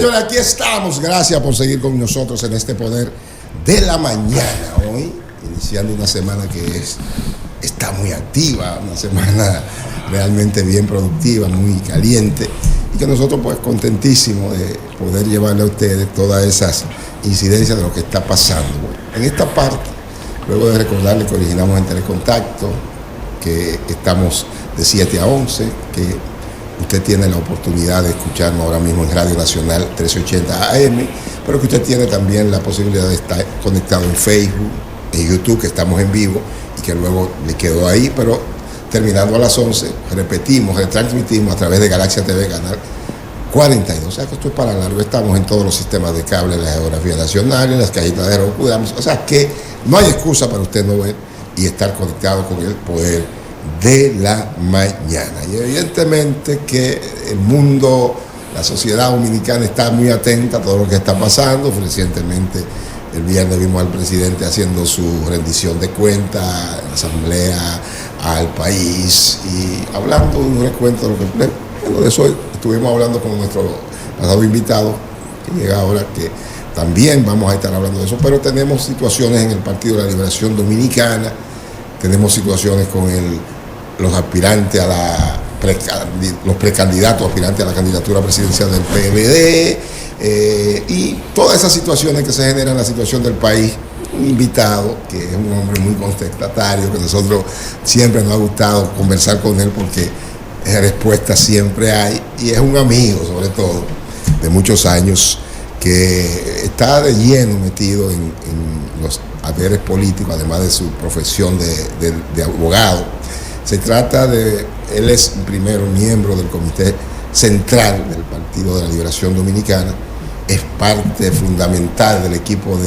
señores, aquí estamos. Gracias por seguir con nosotros en este Poder de la Mañana. Hoy, iniciando una semana que está muy activa, una semana realmente bien productiva, muy caliente. Y que nosotros, pues, contentísimos de poder llevarle a ustedes todas esas incidencias de lo que está pasando. En esta parte, luego de recordarle que originamos en Telecontacto, que estamos de 7 a 11, que usted tiene la oportunidad de escucharnos ahora mismo en Radio Nacional 1380 AM, pero que usted tiene también la posibilidad de estar conectado en Facebook, en YouTube, que estamos en vivo y que luego le quedó ahí, pero terminando a las 11, retransmitimos a través de Galaxia TV, canal 42. O sea que esto es para largo. Estamos en todos los sistemas de cable, en la geografía nacional, en las cajitas de Roku. O sea que no hay excusa para usted no ver y estar conectado con el Poder de la Mañana. Y evidentemente que el mundo, la sociedad dominicana está muy atenta a todo lo que está pasando. Recientemente, el viernes, vimos al presidente haciendo su rendición de cuentas en la asamblea al país y hablando de un recuento de lo que... Bueno, de eso estuvimos hablando con nuestro pasado invitado, que llega ahora, que también vamos a estar hablando de eso, pero tenemos situaciones en el Partido de la Liberación Dominicana, tenemos situaciones con los aspirantes los precandidatos aspirantes a la candidatura presidencial del PLD, y todas esas situaciones que se generan en la situación del país. Un invitado que es un hombre muy contestatario, que nosotros siempre nos ha gustado conversar con él porque respuestas siempre hay, y es un amigo sobre todo de muchos años que está de lleno metido en los haberes políticos, además de su profesión de abogado. Se trata él es primero miembro del Comité Central del Partido de la Liberación Dominicana, es parte fundamental del equipo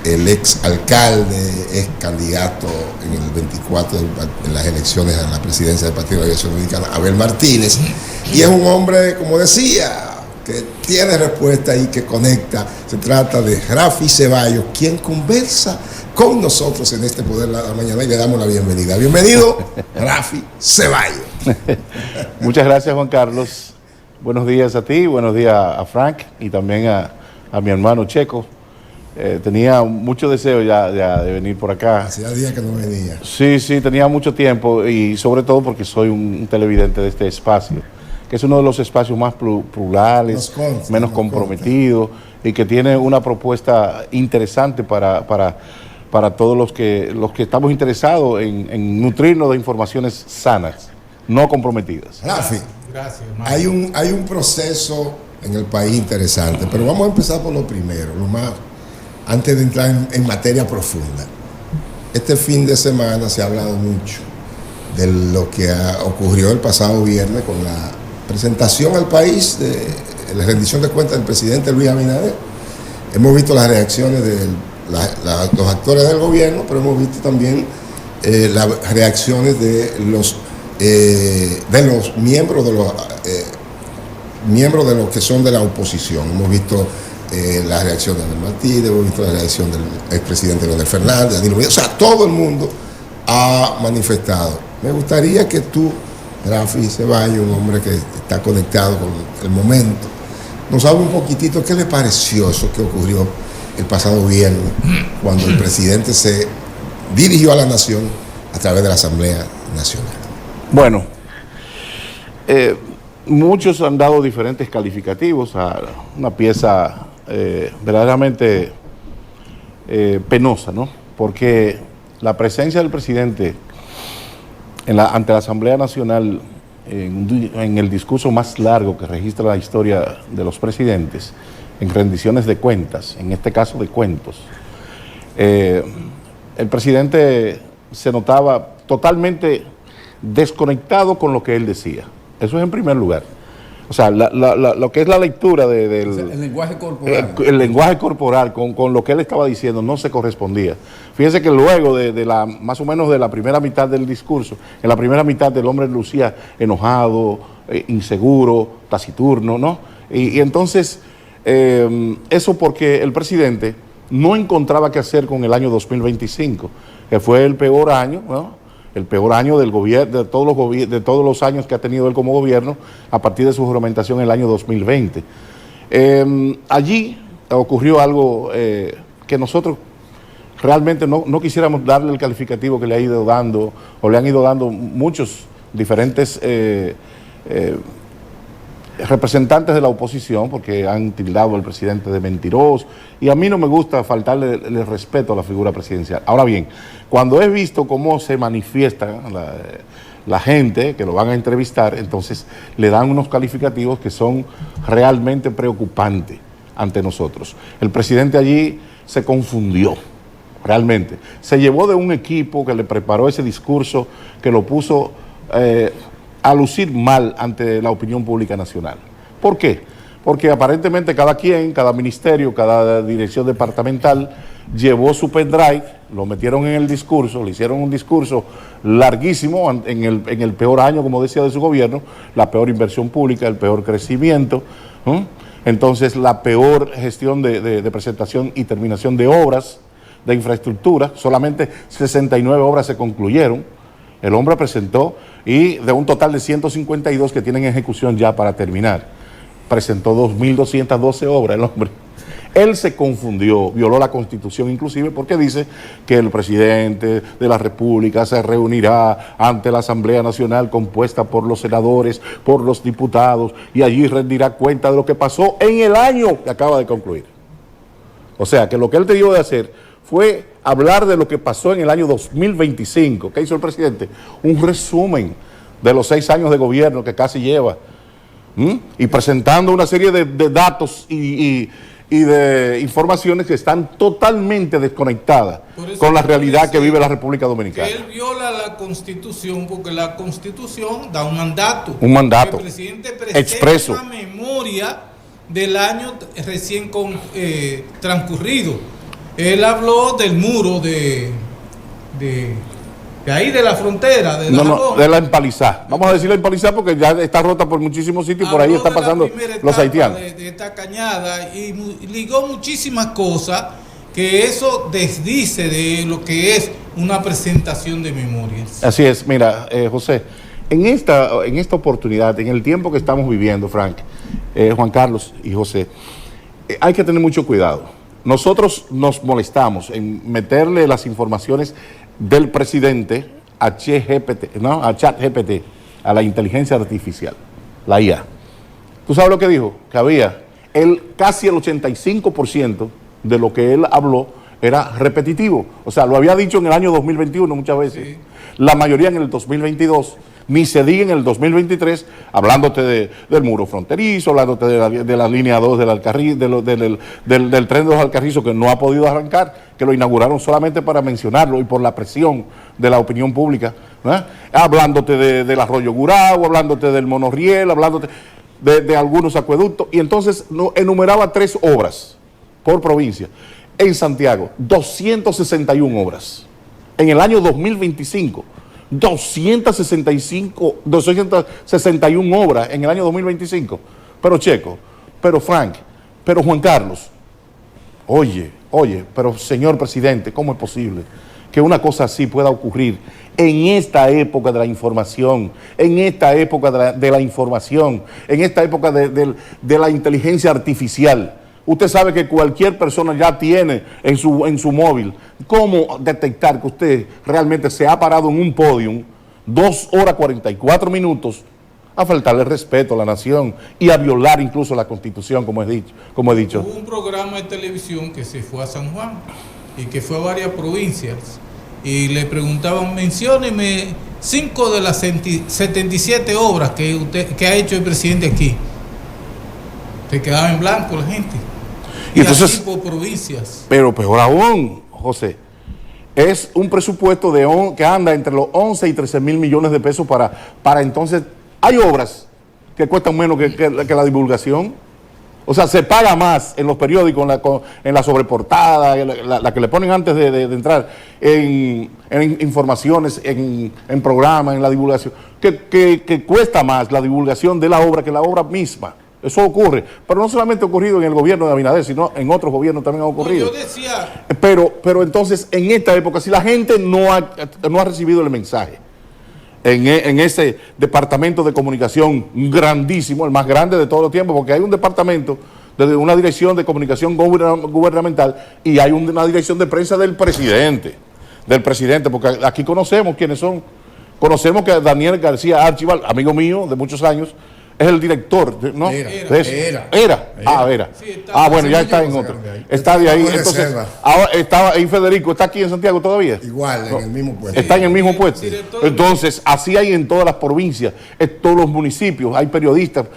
del ex alcalde, es candidato en el 24 en las elecciones a la presidencia del Partido de la Liberación Dominicana, Abel Martínez, y es un hombre, como decía, que tiene respuesta y que conecta. Se trata de Rafi Ceballos, quien conversa con nosotros en este Poder de la Mañana, y le damos la bienvenida. Bienvenido, Rafi Ceballos. Muchas gracias, Juan Carlos. Buenos días a ti, buenos días a Frank y también a mi hermano Checo. Tenía mucho deseo ya de venir por acá. Hacía días que no venía. Sí, tenía mucho tiempo, y sobre todo porque soy un televidente de este espacio, que es uno de los espacios más plurales, menos comprometidos, y que tiene una propuesta interesante para todos los que estamos interesados en nutrirnos de informaciones sanas, no comprometidas. Rafi, gracias, hay un proceso en el país interesante, pero vamos a empezar por lo primero, antes de entrar en materia profunda. Este fin de semana se ha hablado mucho de lo que ocurrió el pasado viernes con la presentación al país de la rendición de cuentas del presidente Luis Abinader. Hemos visto las reacciones de los actores del gobierno, pero hemos visto también las reacciones de los miembros de los que son de la oposición. Hemos visto la reacción de Abel Martínez, hemos visto la reacción del expresidente Leonel Fernández, Danilo Medina. O sea, todo el mundo ha manifestado. Me gustaría que tú, Rafi Ceballos, un hombre que está conectado con el momento, nos hable un poquitito qué le pareció eso que ocurrió el pasado viernes, cuando el presidente se dirigió a la nación a través de la Asamblea Nacional. Bueno, muchos han dado diferentes calificativos a una pieza verdaderamente penosa, ¿no? Porque la presencia del presidente ante la Asamblea Nacional en el discurso más largo que registra la historia de los presidentes, en rendiciones de cuentas, en este caso de cuentos, el presidente se notaba totalmente desconectado con lo que él decía. Eso es en primer lugar. O sea, lo que es la lectura del lenguaje corporal. El lenguaje corporal con lo que él estaba diciendo no se correspondía. Fíjense que luego más o menos de la primera mitad del discurso, en la primera mitad el hombre lucía enojado, inseguro, taciturno, ¿no? Y entonces, eso porque el presidente no encontraba qué hacer con el año 2025, que fue el peor año, ¿no? El peor año del gobierno, de todos los años que ha tenido él como gobierno, a partir de su juramentación en el año 2020. Allí ocurrió algo que nosotros realmente no quisiéramos darle el calificativo que le ha ido dando, o le han ido dando muchos diferentes representantes de la oposición, porque han tildado al presidente de mentiroso, y a mí no me gusta faltarle el respeto a la figura presidencial. Ahora bien, cuando he visto cómo se manifiesta la gente que lo van a entrevistar, entonces le dan unos calificativos que son realmente preocupantes ante nosotros. El presidente allí se confundió, realmente. Se llevó de un equipo que le preparó ese discurso, que lo puso a lucir mal ante la opinión pública nacional. ¿Por qué? Porque aparentemente cada quien, cada ministerio, cada dirección departamental llevó su pendrive, lo metieron en el discurso, le hicieron un discurso larguísimo en el peor año, como decía, de su gobierno, la peor inversión pública, el peor crecimiento, entonces la peor gestión de presentación y terminación de obras, de infraestructura, solamente 69 obras se concluyeron. El hombre presentó, y de un total de 152 que tienen ejecución ya para terminar, presentó 2.212 obras el hombre. Él se confundió, violó la Constitución inclusive, porque dice que el presidente de la República se reunirá ante la Asamblea Nacional compuesta por los senadores, por los diputados, y allí rendirá cuenta de lo que pasó en el año que acaba de concluir. O sea, que lo que él debió de hacer fue hablar de lo que pasó en el año 2025. ¿Qué hizo el presidente? Un resumen de los 6 años de gobierno que casi lleva, y presentando una serie de datos y de informaciones que están totalmente desconectadas con la realidad que vive la República Dominicana. Que él viola la Constitución, porque la Constitución da un mandato. Un mandato. Que el presidente presenta expreso. una memoria del año recién transcurrido. Él habló del muro de ahí de la frontera, de la empalizada. Vamos a decir la empalizada porque ya está rota por muchísimos sitios y por ahí están pasando los haitianos. De esta cañada, y ligó muchísimas cosas que eso desdice de lo que es una presentación de memorias. Así es, mira, José, en esta oportunidad, en el tiempo que estamos viviendo, Frank, Juan Carlos y José, hay que tener mucho cuidado. Nosotros nos molestamos en meterle las informaciones del presidente a ChatGPT, a la inteligencia artificial, la IA. ¿Tú sabes lo que dijo? Que había casi el 85% de lo que él habló era repetitivo. O sea, lo había dicho en el año 2021 muchas veces, sí. La mayoría en el 2022, ni se diga en el 2023, hablándote del muro fronterizo, hablándote de la línea 2 del tren de los Alcarrizos, que no ha podido arrancar, que lo inauguraron solamente para mencionarlo y por la presión de la opinión pública, ¿eh? Hablándote del arroyo Gurabo, hablándote del monorriel, hablándote de algunos acueductos, y entonces enumeraba 3 obras por provincia. En Santiago, 261 obras. En el año 2025, 261 obras en el año 2025. Pero Checo, pero Frank, pero Juan Carlos, oye, pero señor presidente, ¿cómo es posible que una cosa así pueda ocurrir en esta época de la información, en esta época de la información, en esta época de la inteligencia artificial? Usted sabe que cualquier persona ya tiene en su móvil cómo detectar que usted realmente se ha parado en un podium 2 horas 44 minutos a faltarle respeto a la nación y a violar incluso la Constitución, como he dicho. Hubo un programa de televisión que se fue a San Juan y que fue a varias provincias y le preguntaban, mencióneme 5 de las 77 obras que ha hecho el presidente aquí. Se quedaba en blanco la gente. Y entonces, así por provincias. Pero peor aún, José, es un presupuesto que anda entre los 11 y 13 mil millones de pesos para entonces. Hay obras que cuestan menos que la divulgación. O sea, se paga más en los periódicos, en la sobreportada, la que le ponen antes de entrar, en informaciones, en programas, en la divulgación, que cuesta más la divulgación de la obra que la obra misma. Eso ocurre, pero no solamente ha ocurrido en el gobierno de Abinader, sino en otros gobiernos también ha ocurrido. Yo decía... Pero entonces, en esta época, si la gente no ha recibido el mensaje, en ese departamento de comunicación grandísimo, el más grande de todos los tiempos, porque hay un departamento desde una dirección de comunicación gubernamental, y hay una dirección de prensa del presidente, porque aquí conocemos quiénes son. Conocemos que Daniel García Archival, amigo mío de muchos años, es el director, ¿no? Era. Sí, bueno, ya está en otro. Está de ahí. Entonces, ahora estaba ahí Federico, ¿está aquí en Santiago todavía? Igual, en el mismo puesto. Está en el mismo puesto. Entonces, así hay en todas las provincias, en todos los municipios, hay periodistas,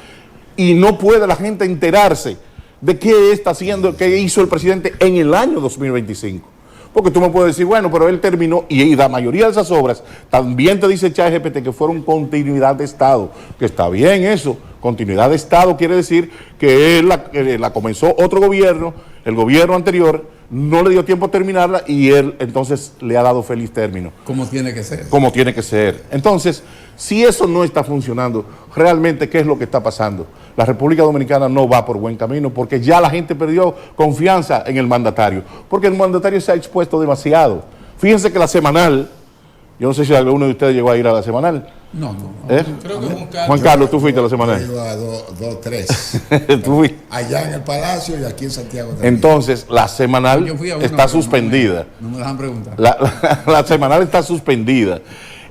y no puede la gente enterarse de qué está haciendo, qué hizo el presidente en el año 2025. Porque tú me puedes decir, bueno, pero él terminó, y la mayoría de esas obras, también te dice ChatGPT que fueron continuidad de Estado, que está bien eso. Continuidad de Estado quiere decir que él la comenzó otro gobierno, el gobierno anterior no le dio tiempo a terminarla, y él entonces le ha dado feliz término. Como tiene que ser. Como tiene que ser. Entonces, si eso no está funcionando, realmente, ¿qué es lo que está pasando? La República Dominicana no va por buen camino, porque ya la gente perdió confianza en el mandatario, porque el mandatario se ha expuesto demasiado. Fíjense que la semanal, yo no sé si alguno de ustedes llegó a ir a la semanal. No. Creo que Juan Carlos, tú fuiste a la semanal. Yo he ido a dos, tres. Tú fuiste. Allá en el Palacio y aquí en Santiago también. Entonces, la semanal Yo fui a uno, está pero suspendida. No me dejan preguntar. La semanal está suspendida.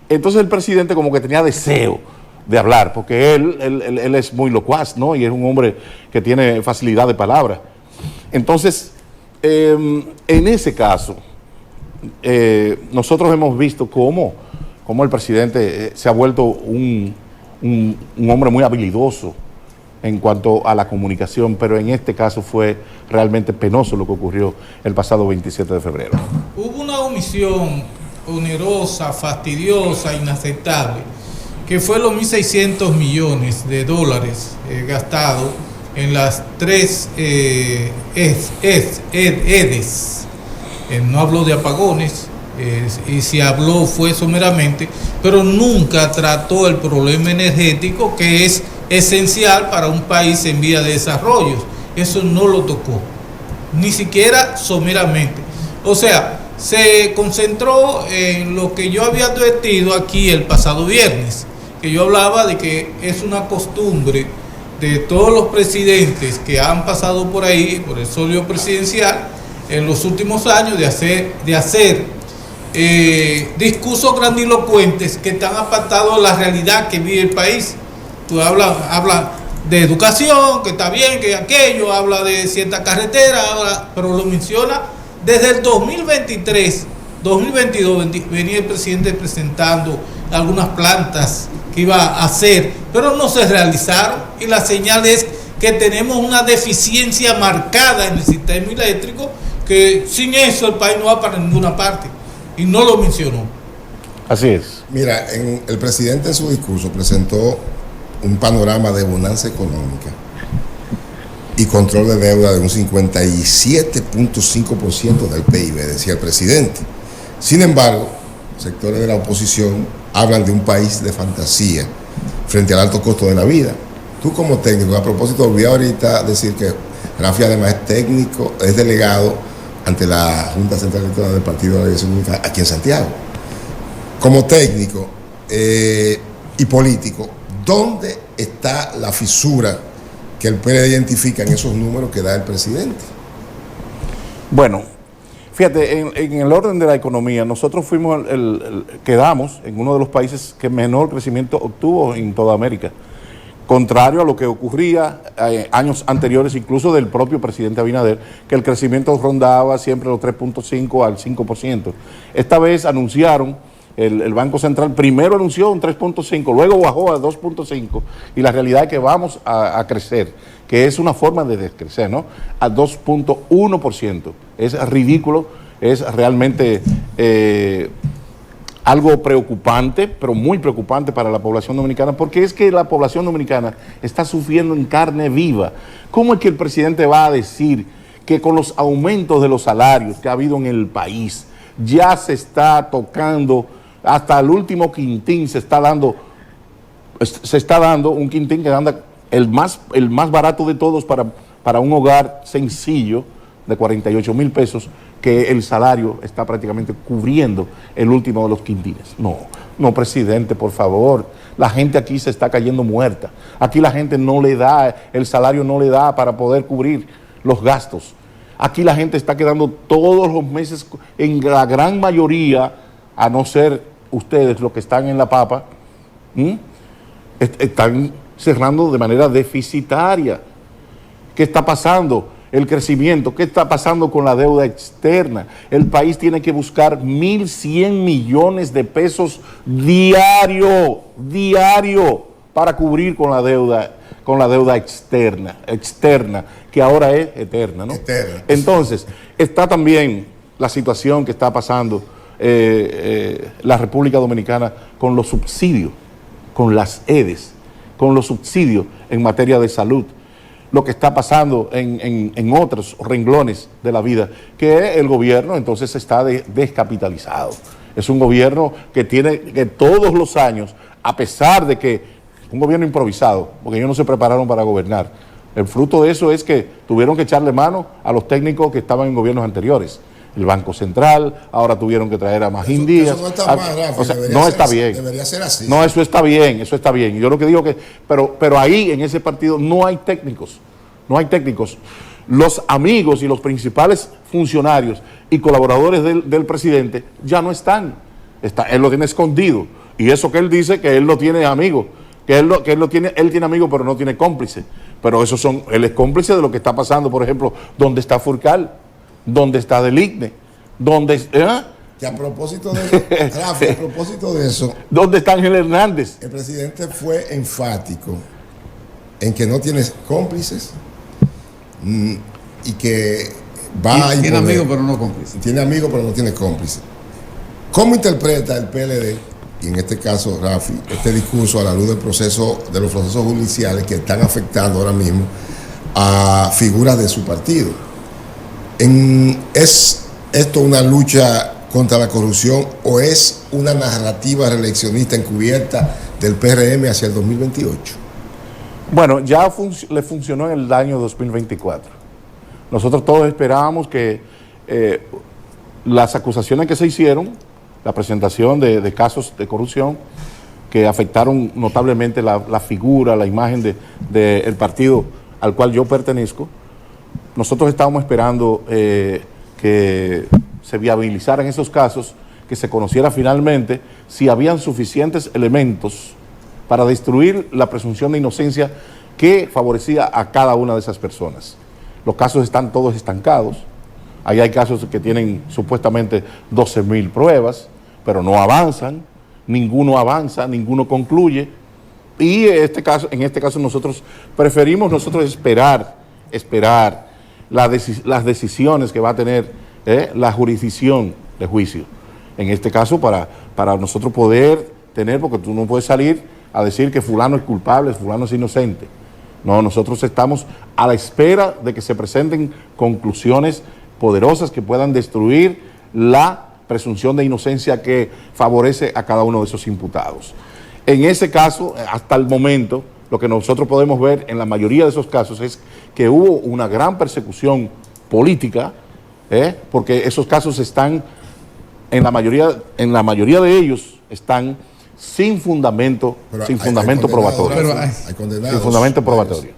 Entonces el presidente como que tenía deseo de hablar, porque él es muy locuaz, ¿no? Y es un hombre que tiene facilidad de palabra. Entonces, en ese caso, nosotros hemos visto cómo el presidente se ha vuelto un hombre muy habilidoso en cuanto a la comunicación, pero en este caso fue realmente penoso lo que ocurrió el pasado 27 de febrero. Hubo una omisión onerosa, fastidiosa, inaceptable, que fue los 1.600 millones de dólares gastados en las tres EDES. No habló de apagones, y si habló fue someramente, pero nunca trató el problema energético, que es esencial para un país en vía de desarrollo. Eso no lo tocó, ni siquiera someramente. O sea, se concentró en lo que yo había advertido aquí el pasado viernes, que yo hablaba de que es una costumbre de todos los presidentes que han pasado por ahí, por el solio presidencial, en los últimos años, de hacer discursos grandilocuentes que están apartados de la realidad que vive el país. Tú habla de educación, que está bien, que aquello, habla de cierta carretera, pero lo menciona desde el 2023, 2022, venía el presidente presentando algunas plantas que iba a hacer, pero no se realizaron, y la señal es que tenemos una deficiencia marcada en el sistema eléctrico, que sin eso el país no va para ninguna parte, y no lo mencionó. Así es. Mira, el presidente en su discurso presentó un panorama de bonanza económica y control de deuda de un 57.5% del PIB, decía el presidente. Sin embargo, sectores de la oposición hablan de un país de fantasía frente al alto costo de la vida. Tú como técnico, a propósito, olvidé ahorita decir que Rafi además es técnico, es delegado ante la Junta Central Electoral del Partido de la Liberación Dominicana aquí en Santiago. Como técnico y político, ¿dónde está la fisura que el PLD identifica en esos números que da el presidente? Bueno, fíjate, en el orden de la economía, nosotros quedamos en uno de los países que menor crecimiento obtuvo en toda América, contrario a lo que ocurría años anteriores, incluso del propio presidente Abinader, que el crecimiento rondaba siempre los 3.5 al 5%. Esta vez anunciaron, el Banco Central primero anunció un 3.5, luego bajó a 2.5, y la realidad es que vamos a crecer, que es una forma de descrecer, ¿no? A 2.1%. Es ridículo, es realmente algo preocupante, pero muy preocupante para la población dominicana, porque es que la población dominicana está sufriendo en carne viva. ¿Cómo es que el presidente va a decir que con los aumentos de los salarios que ha habido en el país ya se está tocando, hasta el último quintín se está dando un quintín que anda el más barato de todos para un hogar sencillo de 48,000 pesos, que el salario está prácticamente cubriendo el último de los quintines. No, presidente, por favor. La gente aquí se está cayendo muerta. Aquí la gente no le da, el salario no le da para poder cubrir los gastos. Aquí la gente está quedando todos los meses, en la gran mayoría, a no ser ustedes los que están en la papa, están cerrando de manera deficitaria. ¿Qué está pasando? El crecimiento. ¿Qué está pasando con la deuda externa? El país tiene que buscar 1.100 millones de pesos diario para cubrir con la deuda externa, que ahora es eterna, ¿no? Eterna. Entonces, está también la situación que está pasando la República Dominicana con los subsidios, con las EDES, con los subsidios en materia de salud. Lo que está pasando en otros renglones de la vida, que el gobierno entonces está descapitalizado. Es un gobierno que tiene que todos los años, a pesar de que un gobierno improvisado, porque ellos no se prepararon para gobernar, el fruto de eso es que tuvieron que echarle mano a los técnicos que estaban en gobiernos anteriores. El Banco Central, ahora tuvieron que traer a Magín Díaz. Eso no está mal, Rafa, o sea, no está bien. Debería ser así. No, eso está bien. Yo lo que digo que, pero ahí en ese partido no hay técnicos. Los amigos y los principales funcionarios y colaboradores del presidente ya no están. Él lo tiene escondido. Y eso que él dice que él no tiene amigos, él tiene amigos pero no tiene cómplices. Pero él es cómplice de lo que está pasando, por ejemplo, donde está Furcal, donde está Deligne, Que a propósito de eso, Rafa, a propósito de eso, ¿dónde está Ángel Hernández? El presidente fue enfático en que no tiene cómplices y que va a tiene amigos pero no cómplices. Tiene amigos pero no tiene cómplices. ¿Cómo interpreta el PLD, y en este caso Rafi, este discurso a la luz de los procesos judiciales que están afectando ahora mismo a figuras de su partido? ¿Es esto una lucha contra la corrupción o es una narrativa reeleccionista encubierta del PRM hacia el 2028? Bueno, ya le funcionó en el año 2024. Nosotros todos esperábamos que las acusaciones que se hicieron, la presentación de casos de corrupción que afectaron notablemente la figura, la imagen del partido al cual yo pertenezco, nosotros estábamos esperando que se viabilizaran esos casos, que se conociera finalmente si habían suficientes elementos para destruir la presunción de inocencia que favorecía a cada una de esas personas. Los casos están todos estancados. Ahí hay casos que tienen supuestamente 12.000 pruebas, pero no avanzan, ninguno avanza, ninguno concluye. Y en este caso nosotros preferimos esperar las decisiones que va a tener la jurisdicción de juicio. En este caso para nosotros poder tener, porque tú no puedes salir a decir que fulano es culpable, fulano es inocente. No, nosotros estamos a la espera de que se presenten conclusiones poderosas que puedan destruir la presunción de inocencia que favorece a cada uno de esos imputados. En ese caso, hasta el momento, lo que nosotros podemos ver en la mayoría de esos casos es que hubo una gran persecución política, porque esos casos están, en la mayoría de ellos, están sin fundamento, probatorio. Hay condenados. Sin fundamento probatorio.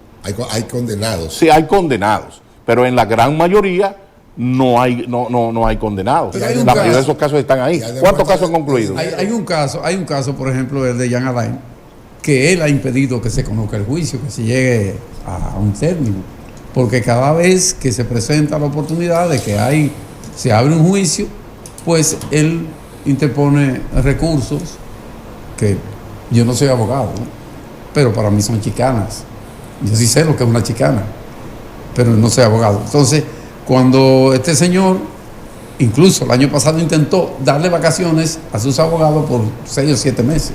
Hay condenados. Sí, hay condenados, pero en la gran mayoría no hay condenados. La mayoría de esos casos están ahí. ¿Cuántos casos han concluido? Hay un caso, por ejemplo, el de Jean Alain, que él ha impedido que se conozca el juicio, que se llegue a un término, porque cada vez que se presenta la oportunidad de que se abre un juicio, pues él interpone recursos que yo no soy abogado, ¿no? Pero para mí son chicanas. Yo sí sé lo que es una chicana, pero no soy abogado. Entonces, cuando este señor, incluso el año pasado, intentó darle vacaciones a sus abogados por 6 o 7 meses,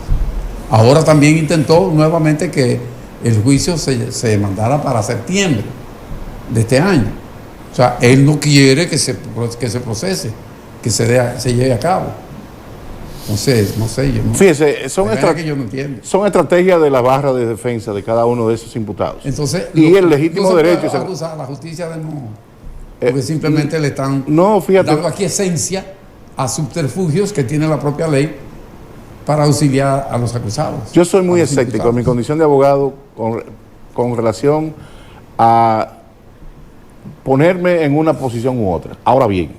ahora también intentó nuevamente que el juicio se mandara para septiembre de este año. O sea, él no quiere que se procese, que se lleve a cabo. Entonces, no sé, fíjese, son estrategias de la barra de defensa de cada uno de esos imputados. Entonces, y el legítimo derecho a acusar a la justicia de no. Porque simplemente le están no, fíjate, dando aquí esencia a subterfugios que tiene la propia ley para auxiliar a los acusados. yo soy muy a los escéptico en imputados. mi condición de abogado con relación a ponerme en una posición u otra. Ahora bien,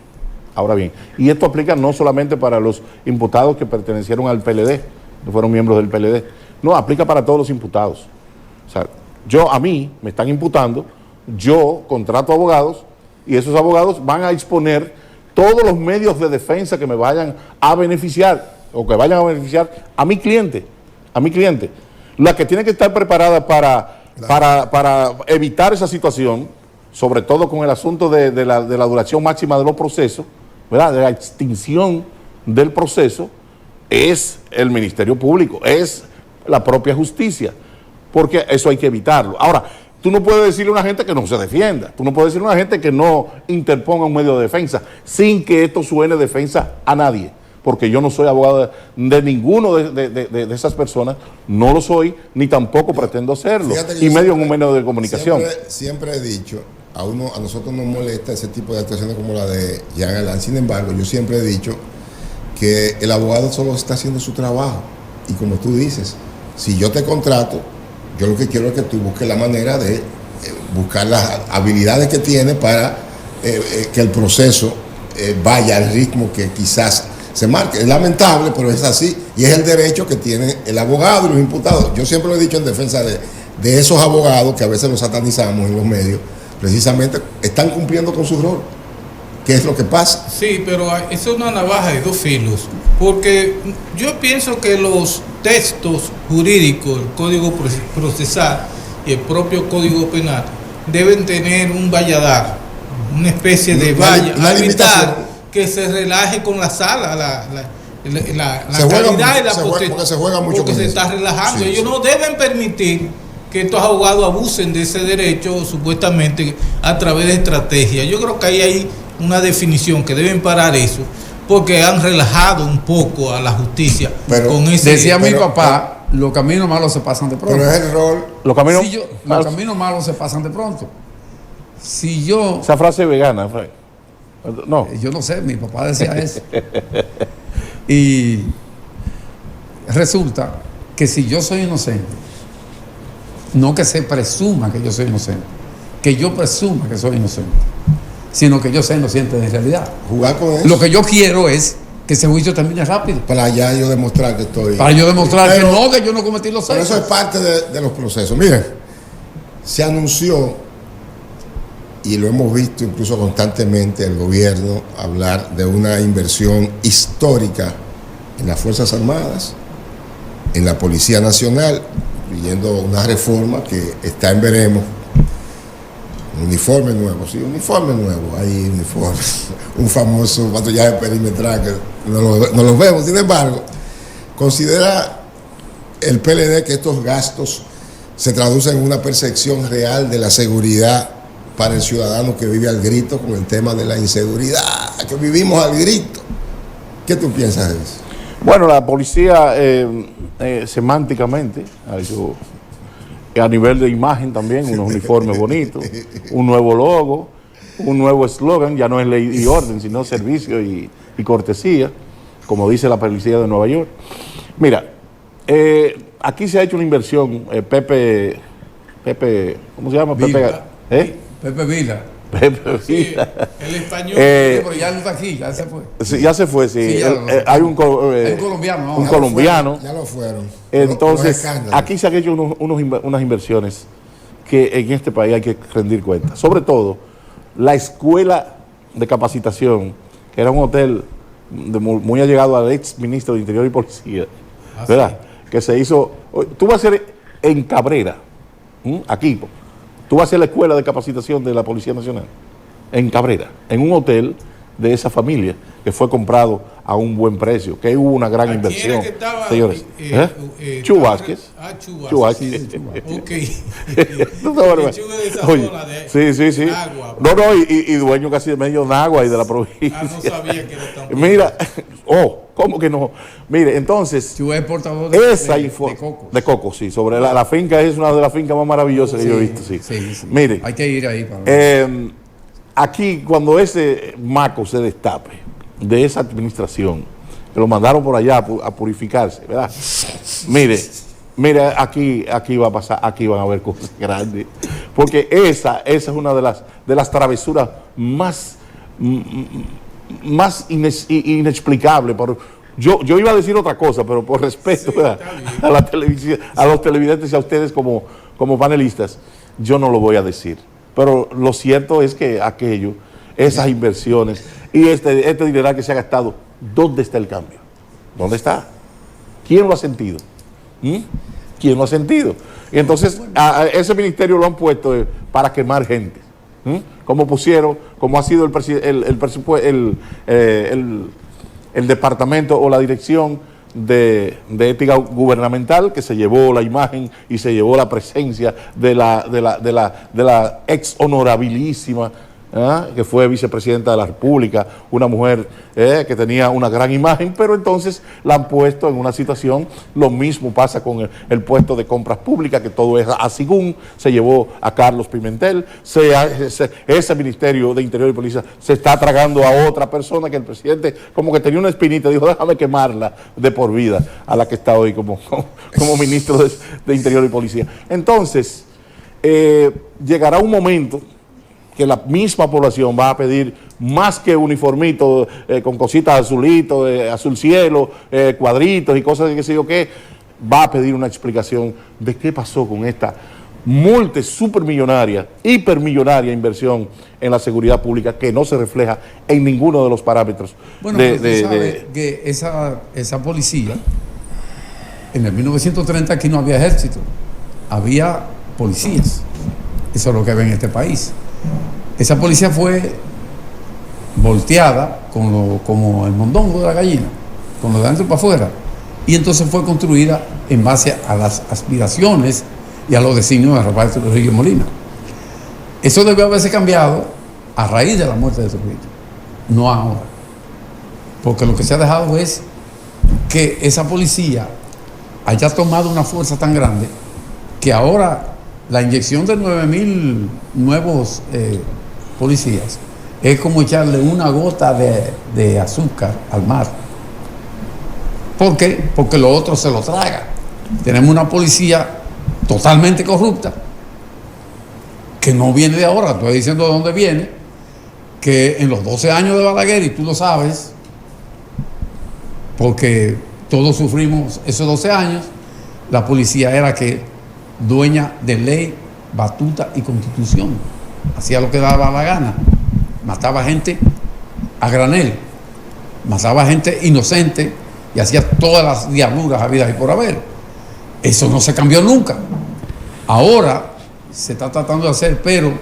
y esto aplica no solamente para los imputados que pertenecieron al PLD, que fueron miembros del PLD, no, aplica para todos los imputados. O sea, a mí me están imputando, yo contrato abogados y esos abogados van a exponer todos los medios de defensa que me vayan a beneficiar o que vayan a beneficiar a mi cliente, la que tiene que estar preparada para evitar esa situación, sobre todo con el asunto de la duración máxima de los procesos, ¿verdad? De la extinción del proceso, es el Ministerio Público, es la propia justicia, porque eso hay que evitarlo. Ahora, tú no puedes decirle a una gente que no se defienda, tú no puedes decirle a una gente que no interponga un medio de defensa, sin que esto suene defensa a nadie, porque yo no soy abogado de ninguno de esas personas, no lo soy, ni tampoco pretendo serlo, y medio en un medio de comunicación. Siempre he dicho, a nosotros nos molesta ese tipo de actuaciones como la de Jean Alain. Sin embargo, yo siempre he dicho que el abogado solo está haciendo su trabajo, y como tú dices, si yo te contrato, yo lo que quiero es que tú busques la manera de buscar las habilidades que tienes para que el proceso vaya al ritmo que quizás se marque. Es lamentable, pero es así, y es el derecho que tiene el abogado y los imputados. Yo siempre lo he dicho en defensa de esos abogados que a veces los satanizamos en los medios, precisamente están cumpliendo con su rol. ¿Qué es lo que pasa? Sí, pero eso es una navaja de dos filos, porque yo pienso que los textos jurídicos, el Código Procesal y el propio Código Penal deben tener un valladar, una especie de valla, a evitar que se relaje con la sala, la calidad y la porque se juega mucho, porque se está relajando. Sí, ellos no deben permitir que estos abogados abusen de ese derecho supuestamente a través de estrategias. Yo creo que ahí hay una definición que deben parar eso, porque han relajado un poco a la justicia. Pero, con ese, decía mi papá, los caminos malos se pasan de pronto. Pero es el rol. Los caminos, los caminos malos se pasan de pronto. Si yo... Esa frase es vegana, Frank. No. Yo no sé, mi papá decía eso. Y resulta que si yo soy inocente, no que se presuma que yo soy inocente, que yo presuma que soy inocente, sino que yo sea inocente de realidad. Jugar con eso. Lo que yo quiero es que ese juicio termine rápido. Para ya yo demostrar que estoy... Para yo demostrar que yo no cometí los hechos. Pero eso es parte de los procesos. Miren, se anunció, y lo hemos visto incluso constantemente, el gobierno hablar de una inversión histórica en las Fuerzas Armadas, en la Policía Nacional, incluyendo una reforma que está en veremos. Uniforme nuevo, sí, uniforme nuevo, hay uniforme, un famoso patrullaje perimetral que no lo vemos. Sin embargo, considera el PLD que estos gastos se traducen en una percepción real de la seguridad para el ciudadano que vive al grito con el tema de la inseguridad, que vivimos al grito. ¿Qué tú piensas de eso? Bueno, la policía semánticamente ha hecho, a nivel de imagen también, unos uniformes bonitos, un nuevo logo, un nuevo eslogan, ya no es ley y orden, sino servicio y cortesía, como dice la policía de Nueva York. Mira, aquí se ha hecho una inversión, Pepe, ¿cómo se llama? Vila. Pepe Vila. Sí, el español. Pero ya no está aquí, ya se fue. Sí, ya se fue, sí. Sí, hay un colombiano. Un colombiano. Ya lo fueron. Entonces, aquí se han hecho unas inversiones que en este país hay que rendir cuenta. Sobre todo, la escuela de capacitación, que era un hotel muy allegado al ex ministro de Interior y Policía, ¿verdad? Sí. Que se hizo. Tú vas a ser en Cabrera, aquí. Tú vas a hacer la escuela de capacitación de la Policía Nacional en Cabrera, en un hotel de esa familia que fue comprado a un buen precio, que hubo una gran inversión. Que estaba, señores, Chu Vázquez. Chu Vázquez. Ok. Oye, sí. Agua, no, y dueño casi de medio Nagua y de la provincia. No sabía que era tan Mira, ¿cómo que no? Mire, entonces, Chu es portador de coco. De coco, sí. Sobre la finca, es una de las fincas más maravillosas que yo he visto, sí. Sí. Mire, hay que ir ahí para ver. aquí, cuando ese maco se destape de esa administración, que lo mandaron por allá a purificarse, ¿verdad? Mire, aquí va a pasar, aquí van a haber cosas grandes, porque esa es una de las travesuras más inexplicables. Yo iba a decir otra cosa, pero por respeto, sí, a la televisión, a los televidentes y a ustedes como panelistas, yo no lo voy a decir. Pero lo cierto es que esas inversiones y este dinero que se ha gastado, ¿dónde está el cambio? ¿Dónde está? ¿Quién lo ha sentido? ¿Quién lo ha sentido? Y entonces a ese ministerio lo han puesto para quemar gente. Como ha sido el departamento o la dirección de ética gubernamental, que se llevó la imagen y se llevó la presencia de la ex honorabilísima, que fue vicepresidenta de la República, una mujer que tenía una gran imagen, pero entonces la han puesto en una situación. Lo mismo pasa con el puesto de compras públicas, que todo es asigún, se llevó a Carlos Pimentel, ese Ministerio de Interior y Policía se está tragando a otra persona que el presidente como que tenía una espinita, dijo, déjame quemarla de por vida, a la que está hoy como ministro de Interior y Policía. Entonces, llegará un momento que la misma población va a pedir más que uniformitos con cositas azulitos, azul cielo, cuadritos y cosas de qué sé yo qué, va a pedir una explicación de qué pasó con esta supermillonaria, hipermillonaria inversión en la seguridad pública, que no se refleja en ninguno de los parámetros. Bueno, que esa policía, en el 1930 aquí no había ejército, había policías. Eso es lo que ve en este país. Esa policía fue volteada como el mondongo de la gallina, con lo de adentro para afuera, y entonces fue construida en base a las aspiraciones y a los designios de Rafael Trujillo Molina. Eso debió haberse cambiado a raíz de la muerte de Trujillo, no ahora, porque lo que se ha dejado es que esa policía haya tomado una fuerza tan grande que ahora la inyección de 9.000 nuevos policías es como echarle una gota de azúcar al mar. ¿Por qué? Porque lo otro se lo traga. Tenemos una policía totalmente corrupta, que no viene de ahora, estoy diciendo de dónde viene, que en los 12 años de Balaguer, y tú lo sabes, porque todos sufrimos esos 12 años, la policía era dueña de ley, batuta y constitución. Hacía lo que daba la gana. Mataba gente a granel, mataba gente inocente y hacía todas las diabluras habidas y por haber. Eso no se cambió nunca. Ahora se está tratando de hacer, pero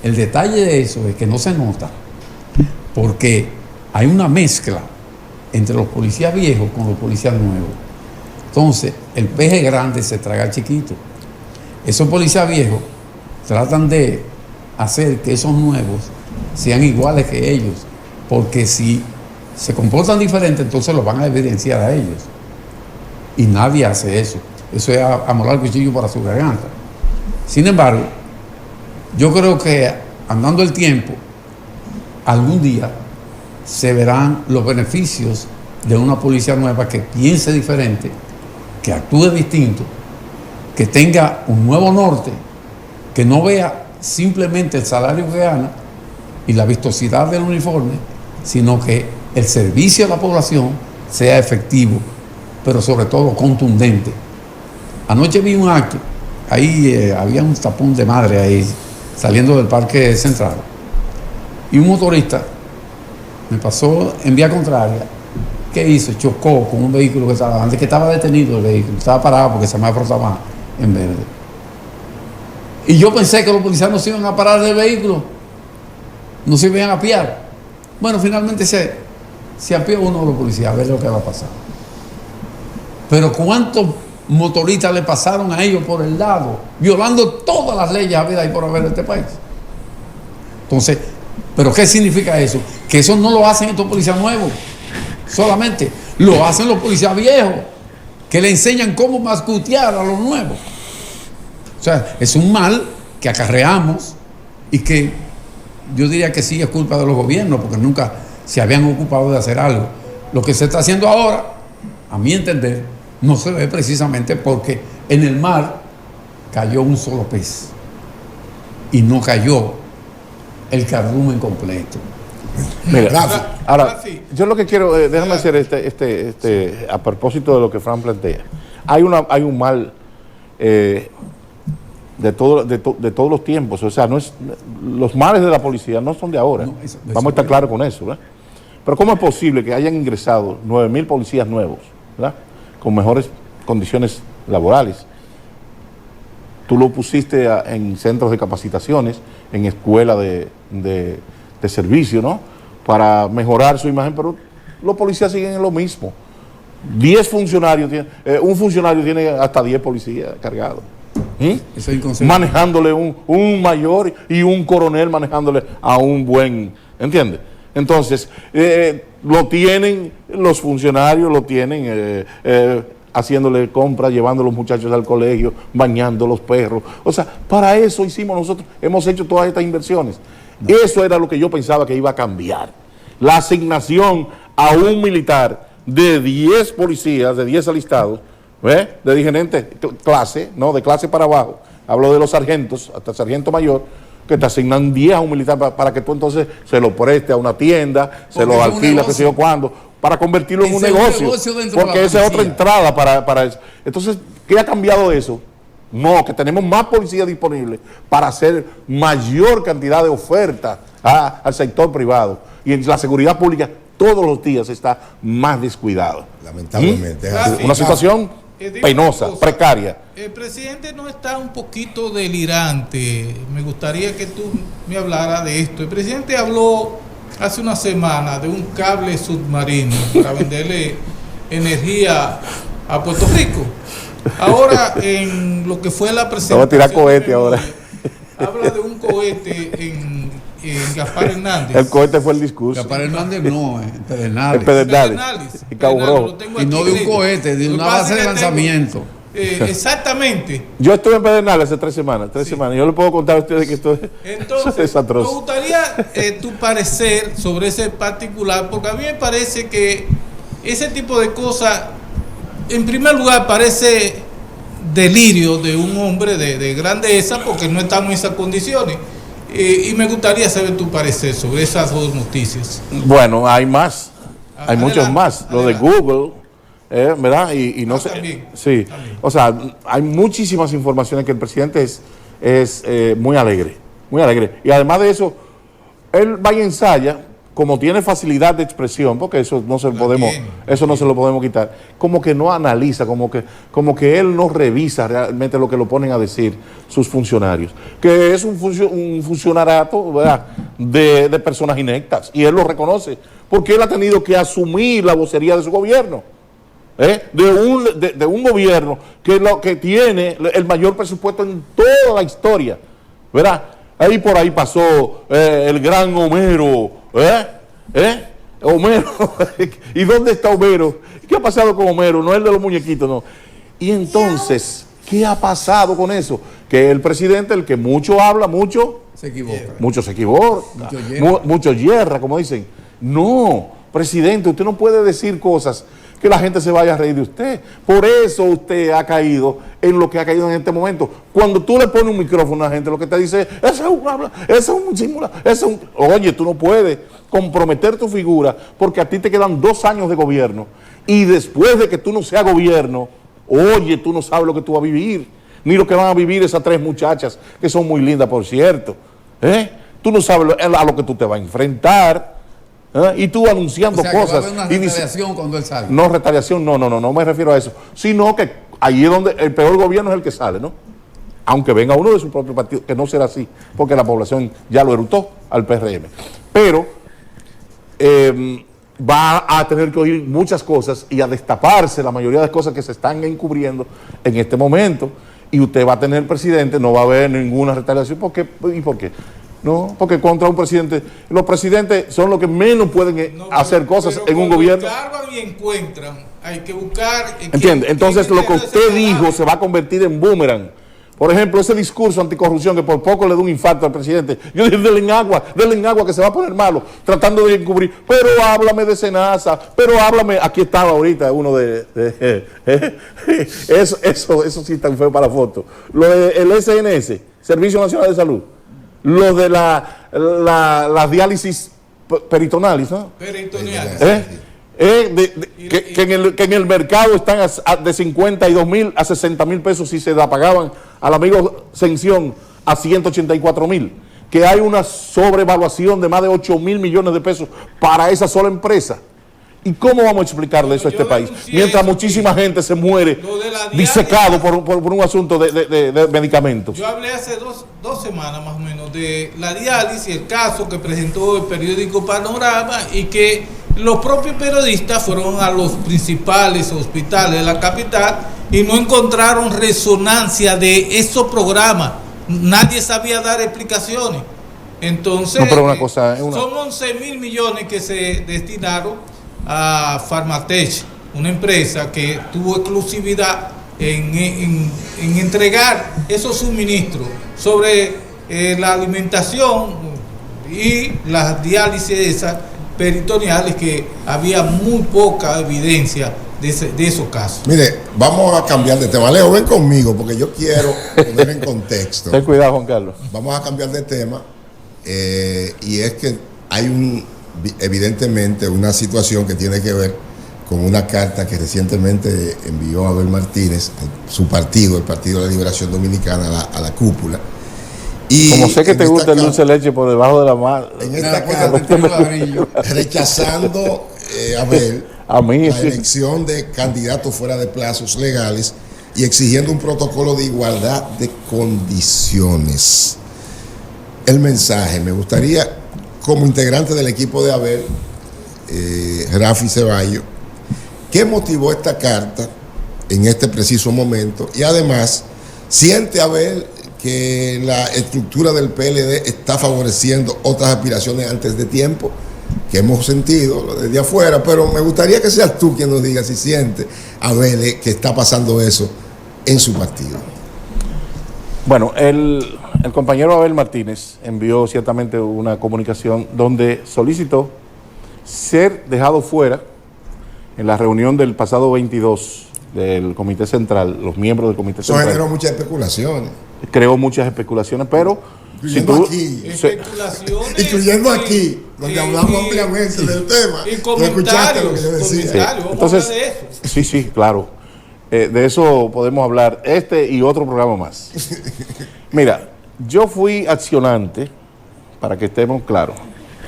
el detalle de eso es que no se nota, porque hay una mezcla entre los policías viejos con los policías nuevos. Entonces, el peje grande se traga al chiquito. Esos policías viejos tratan de hacer que esos nuevos sean iguales que ellos, porque si se comportan diferente, entonces los van a evidenciar a ellos. Y nadie hace eso. Eso es amolar el cuchillo para su garganta. Sin embargo, yo creo que andando el tiempo, algún día se verán los beneficios de una policía nueva que piense diferente, que actúe distinto, que tenga un nuevo norte, que no vea simplemente el salario que gana y la vistosidad del uniforme, sino que el servicio a la población sea efectivo, pero sobre todo contundente. Anoche vi un acto, ahí había un tapón de madre ahí, saliendo del Parque Central, y un motorista me pasó en vía contraria. ¿Qué hizo? Chocó con un vehículo que estaba detenido el vehículo, estaba parado porque se me estaba en verde. Y yo pensé que los policías no se iban a parar del vehículo, no se iban a apiar. Bueno, finalmente se apió uno de los policías, a ver lo que va a pasar. Pero ¿cuántos motoristas le pasaron a ellos por el lado, violando todas las leyes habidas y por haber de este país? Entonces, ¿pero qué significa eso? Que eso no lo hacen estos policías nuevos solamente, lo hacen los policías viejos, que le enseñan cómo mascutear a los nuevos. O sea, es un mal que acarreamos y que yo diría que sí es culpa de los gobiernos, porque nunca se habían ocupado de hacer algo. Lo que se está haciendo ahora, a mi entender, no se ve precisamente porque en el mar cayó un solo pez y no cayó el cardumen completo. Mira, Rafi. ahora, Rafi. yo lo que quiero, déjame hacer a propósito de lo que Fran plantea. Hay un mal de todos los tiempos, o sea, los males de la policía no son de ahora. No, eso Vamos a estar es claros con eso, ¿verdad? Pero ¿cómo es posible que hayan ingresado 9,000 policías nuevos, ¿verdad? Con mejores condiciones laborales? Tú lo pusiste en centros de capacitaciones, en escuelas de servicio, ¿no? Para mejorar su imagen, pero los policías siguen en lo mismo. 10 funcionarios, un funcionario tiene hasta 10 policías cargados. Eso es inconcebible. Manejándole un mayor y un coronel manejándole a un buen, ¿entiendes? Entonces, lo tienen los funcionarios, lo tienen haciéndole compras, llevando a los muchachos al colegio, bañando los perros. O sea, para eso hicimos nosotros, hemos hecho todas estas inversiones. Eso era lo que yo pensaba que iba a cambiar. La asignación a un militar de 10 policías, de 10 alistados, de diferente clase, no, de clase para abajo. Hablo de los sargentos, hasta el sargento mayor, que te asignan 10 a un militar para que tú entonces se lo preste a una tienda, se lo alquila, qué sé yo cuándo, para convertirlo en un negocio. Porque esa es otra entrada para eso. Entonces, ¿qué ha cambiado eso? No, que tenemos más policías disponibles para hacer mayor cantidad de ofertas al sector privado. Y en la seguridad pública todos los días está más descuidado. Lamentablemente. Una situación penosa, precaria. El presidente no está un poquito delirante. Me gustaría que tú me hablaras de esto. El presidente habló hace una semana de un cable submarino para venderle energía a Puerto Rico. Ahora, en lo que fue la presentación, Vamos a tirar cohete ahora. Habla de un cohete en Gaspar Hernández. El cohete fue el discurso. Gaspar Hernández no, Pedernales. El Pedernales. Y Cabo Rojo. Y no de un cohete, de una base de lanzamiento. Exactamente. Yo estuve en Pedernales hace 3 semanas. Yo le puedo contar a ustedes que esto Entonces, es atroz. me gustaría tu parecer sobre ese particular, porque a mí me parece que ese tipo de cosas, en primer lugar, parece delirio de un hombre de grandeza, porque no estamos en esas condiciones. Y me gustaría saber tu parecer sobre esas dos noticias. Bueno, hay más. Hay Adelante, muchos más. Lo de adelante. Google, ¿verdad? Y no sé. También, Sí. también. O sea, hay muchísimas informaciones que el presidente es muy alegre. Muy alegre. Y además de eso, él va y ensaya, como tiene facilidad de expresión, porque eso no se lo podemos quitar, como que no analiza, como que él no revisa realmente lo que lo ponen a decir sus funcionarios, que es un funcionariato, ¿verdad?, de personas ineptas, y él lo reconoce, porque él ha tenido que asumir la vocería de su gobierno, de un gobierno que tiene el mayor presupuesto en toda la historia, ¿verdad? Ahí por ahí pasó el gran Homero, Homero. ¿Y dónde está Homero? ¿Qué ha pasado con Homero? No es el de los muñequitos, no. Y entonces, ¿qué ha pasado con eso? Que el presidente, el que mucho habla, mucho Se equivoca. mucho se equivoca, mucho yerra, como dicen. No, presidente, usted no puede decir cosas que la gente se vaya a reír de usted. Por eso usted ha caído en lo que ha caído en este momento. Cuando tú le pones un micrófono a la gente, lo que te dice, ese es un simulacro, oye, tú no puedes comprometer tu figura porque a ti te quedan 2 años de gobierno y después de que tú no seas gobierno, oye, tú no sabes lo que tú vas a vivir, ni lo que van a vivir esas 3 muchachas, que son muy lindas, por cierto. Tú no sabes a lo que tú te vas a enfrentar. Y tú anunciando cosas. Que va a haber una retaliación cuando él salga. No, retaliación, no me refiero a eso. Sino que ahí es donde el peor gobierno es el que sale, ¿no? Aunque venga uno de su propio partido, que no será así, porque la población ya lo erutó al PRM. Pero va a tener que oír muchas cosas y a destaparse la mayoría de las cosas que se están encubriendo en este momento. Y usted va a tener presidente, no va a haber ninguna retaliación. ¿Por qué? ¿Y por qué? No, porque contra un presidente, los presidentes son los que menos pueden hacer cosas en un gobierno. Cargan y encuentran, hay que buscar. ¿Entiende? Entonces lo que usted dijo se va a convertir en boomerang, Por ejemplo, ese discurso anticorrupción que por poco le da un infarto al presidente. Yo dije, denle en agua que se va a poner malo, tratando de encubrir. Pero háblame de Senasa, pero háblame, aquí estaba ahorita uno eso sí tan feo para la foto. Lo del SNS, Servicio Nacional de Salud. Lo de la diálisis peritonalis, ¿no? Peritoneal. Que en el mercado están de 52,000 a 60,000 pesos si se la pagaban al amigo Sención a 184,000. Que hay una sobrevaluación de más de 8,000 millones de pesos para esa sola empresa. ¿Y cómo vamos a explicarle eso a este país? Mientras muchísima gente se muere disecado por un asunto de medicamentos. Yo hablé hace dos semanas más o menos de la diálisis, el caso que presentó el periódico Panorama y que los propios periodistas fueron a los principales hospitales de la capital y no encontraron resonancia de esos programas. Nadie sabía dar explicaciones. Entonces, no, pero una cosa, son 11,000 millones que se destinaron a Farmatech, una empresa que tuvo exclusividad en entregar esos suministros sobre la alimentación y las diálisis esas peritoneales, que había muy poca evidencia de esos casos. Mire, vamos a cambiar de tema. Leo, ven conmigo porque yo quiero poner en contexto. Ten cuidado, Juan Carlos. Vamos a cambiar de tema y es que hay evidentemente una situación que tiene que ver con una carta que recientemente envió Abel Martínez, su partido, el Partido de la Liberación Dominicana, a la cúpula. Y como sé que te gusta el dulce de leche por debajo de la mano. En esta carta, rechazando Abel la elección de candidatos fuera de plazos legales y exigiendo un protocolo de igualdad de condiciones. El mensaje, me gustaría, como integrante del equipo de Abel, Rafi Ceballos, ¿qué motivó esta carta en este preciso momento? Y además, ¿siente Abel que la estructura del PLD está favoreciendo otras aspiraciones antes de tiempo que hemos sentido desde afuera? Pero me gustaría que seas tú quien nos diga si siente, Abel, que está pasando eso en su partido. Bueno, el compañero Abel Martínez envió ciertamente una comunicación donde solicitó ser dejado fuera en la reunión del pasado 22 del Comité Central, los miembros del Comité Central. Eso generó muchas especulaciones. Creó muchas especulaciones, pero... Incluyendo aquí, donde hablamos ampliamente del tema. Y comentarios, lo que yo decía. Sí. Entonces, sí, claro. De eso podemos hablar, y otro programa más. Mira, yo fui accionante, para que estemos claros,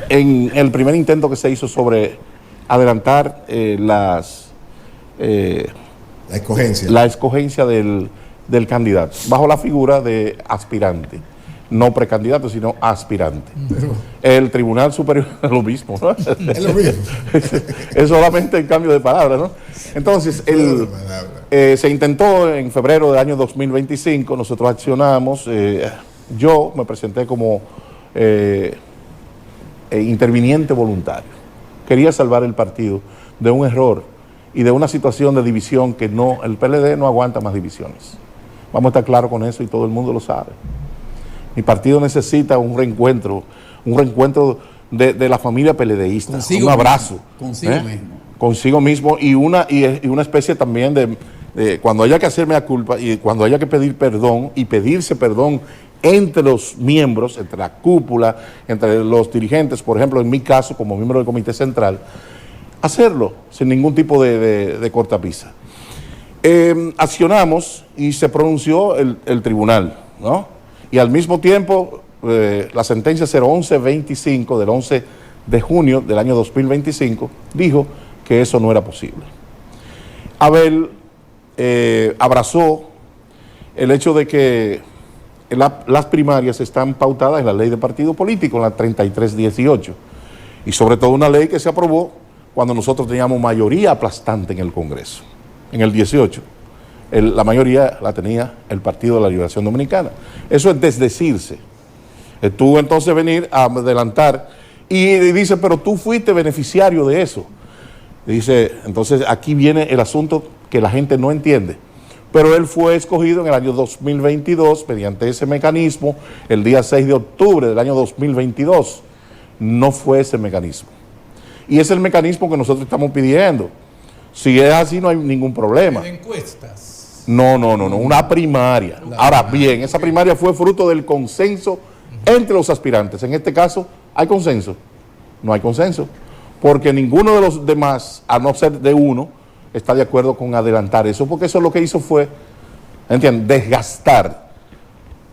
en el primer intento que se hizo sobre adelantar la escogencia del candidato, bajo la figura de aspirante. No precandidato, sino aspirante. El Tribunal Superior es lo mismo, ¿no? Es lo mismo. Es solamente el cambio de palabra, ¿no? Entonces, se intentó en febrero del año 2025, nosotros accionamos, yo me presenté como interviniente voluntario. Quería salvar el partido de un error y de una situación de división que el PLD no aguanta más divisiones. Vamos a estar claros con eso y todo el mundo lo sabe. Mi partido necesita un reencuentro de la familia PLDista, un abrazo. Consigo mismo y una especie también de cuando haya que hacerme la culpa y cuando haya que pedir perdón y pedirse perdón entre los miembros, entre la cúpula, entre los dirigentes, por ejemplo, en mi caso, como miembro del Comité Central, hacerlo sin ningún tipo de cortapisa. Accionamos y se pronunció el tribunal, ¿no? Y al mismo tiempo, la sentencia 011-25 del 11 de junio del año 2025 dijo que eso no era posible. Abel abrazó el hecho de que las primarias están pautadas en la ley de partido político, en la 3318, y sobre todo una ley que se aprobó cuando nosotros teníamos mayoría aplastante en el Congreso, en el 18. La mayoría la tenía el Partido de la Liberación Dominicana. Eso es desdecirse. Tú entonces venir a adelantar y dice, pero tú fuiste beneficiario de eso. Dice, entonces aquí viene el asunto que la gente no entiende. pero él fue escogido en el año 2022 mediante ese mecanismo, el día 6 de octubre del año 2022. No fue ese mecanismo. Y es el mecanismo que nosotros estamos pidiendo. Si es así, no hay ningún problema. Encuestas. No, una primaria. Ahora bien, esa primaria fue fruto del consenso entre los aspirantes. En este caso, ¿hay consenso? No hay consenso, porque ninguno de los demás, a no ser de uno, está de acuerdo con adelantar eso, porque eso lo que hizo fue, ¿entiendes?, desgastar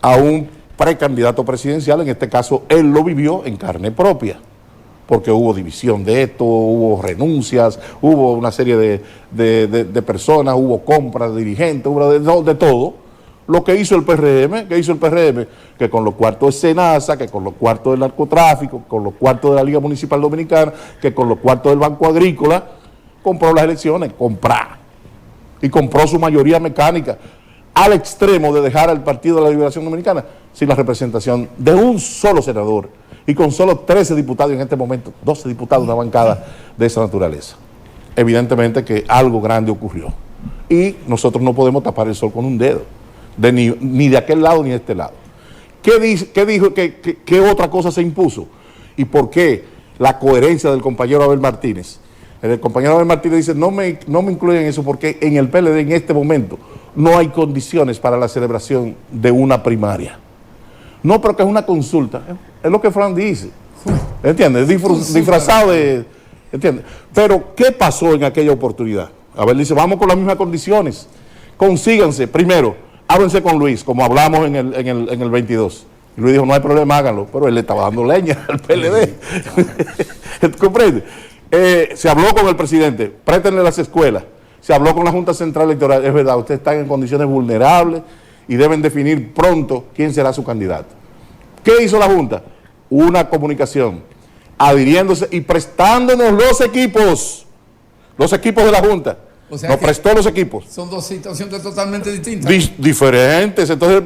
a un precandidato presidencial. En este caso, él lo vivió en carne propia, porque hubo división de esto, hubo renuncias, hubo una serie de personas, hubo compras de dirigentes, hubo de todo. Lo que hizo el PRM, que con los cuartos de Senasa, que con los cuartos del narcotráfico, con los cuartos de la Liga Municipal Dominicana, que con los cuartos del Banco Agrícola, compró las elecciones, y compró su mayoría mecánica, al extremo de dejar al Partido de la Liberación Dominicana sin la representación de un solo senador, y con solo 13 diputados en este momento, 12 diputados, una bancada de esa naturaleza. Evidentemente que algo grande ocurrió, y nosotros no podemos tapar el sol con un dedo, ni de aquel lado ni de este lado. ¿Qué otra cosa se impuso? ¿Y por qué la coherencia del compañero Abel Martínez? El compañero Abel Martínez dice, no me incluyen eso porque en el PLD en este momento no hay condiciones para la celebración de una primaria. No, pero que es una consulta. Es lo que Fran dice. ¿Entiendes? Disfrazado de... ¿Entiendes? Pero, ¿qué pasó en aquella oportunidad? Abel dice, vamos con las mismas condiciones. Consíganse, primero, háblense con Luis, como hablamos en el 22. Y Luis dijo, no hay problema, háganlo. Pero él le estaba dando leña al PLD. ¿Comprende? Se habló con el presidente, préstenle las escuelas. Se habló con la Junta Central Electoral. Es verdad, ustedes están en condiciones vulnerables y deben definir pronto quién será su candidato. ¿Qué hizo la Junta? Una comunicación, adhiriéndose y prestándonos los equipos de la Junta. O sea, nos prestó los equipos. Son dos situaciones totalmente distintas. Diferentes. Entonces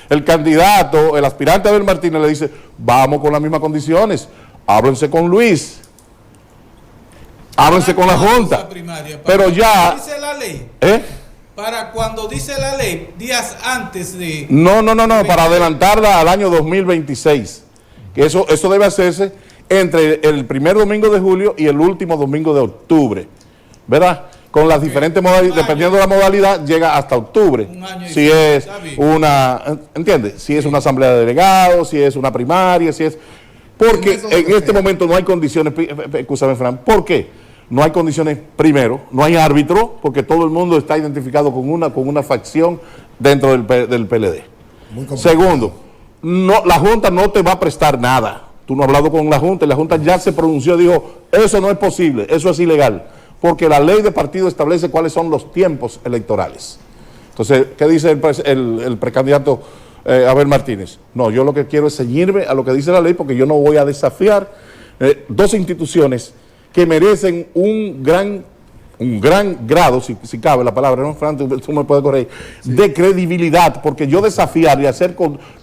el candidato, el aspirante Abel Martínez le dice, vamos con las mismas condiciones, háblense con Luis, háblense con la Junta. Pero ya... ¿Dice la ley? Para cuando dice la ley, días antes de... No, para adelantarla al año 2026. Que eso debe hacerse entre el primer domingo de julio y el último domingo de octubre. ¿Verdad? Con las diferentes modalidades, dependiendo de la modalidad, llega hasta octubre. Si es una, ¿entiendes? Si es una asamblea de delegados, si es una primaria, si es... Porque en este momento no hay condiciones, escúchame Fran, ¿por qué? No hay condiciones, primero, no hay árbitro, porque todo el mundo está identificado con una facción dentro del PLD. Segundo, la Junta no te va a prestar nada. Tú no has hablado con la Junta y la Junta ya se pronunció, dijo, eso no es posible, eso es ilegal. Porque la ley de partido establece cuáles son los tiempos electorales. Entonces, ¿qué dice el precandidato Abel Martínez? No, yo lo que quiero es ceñirme a lo que dice la ley, porque yo no voy a desafiar dos instituciones que merecen un gran grado, si cabe la palabra, ¿no, Fran? Tú me puedes corregir, sí, de credibilidad, porque yo desafiar y hacer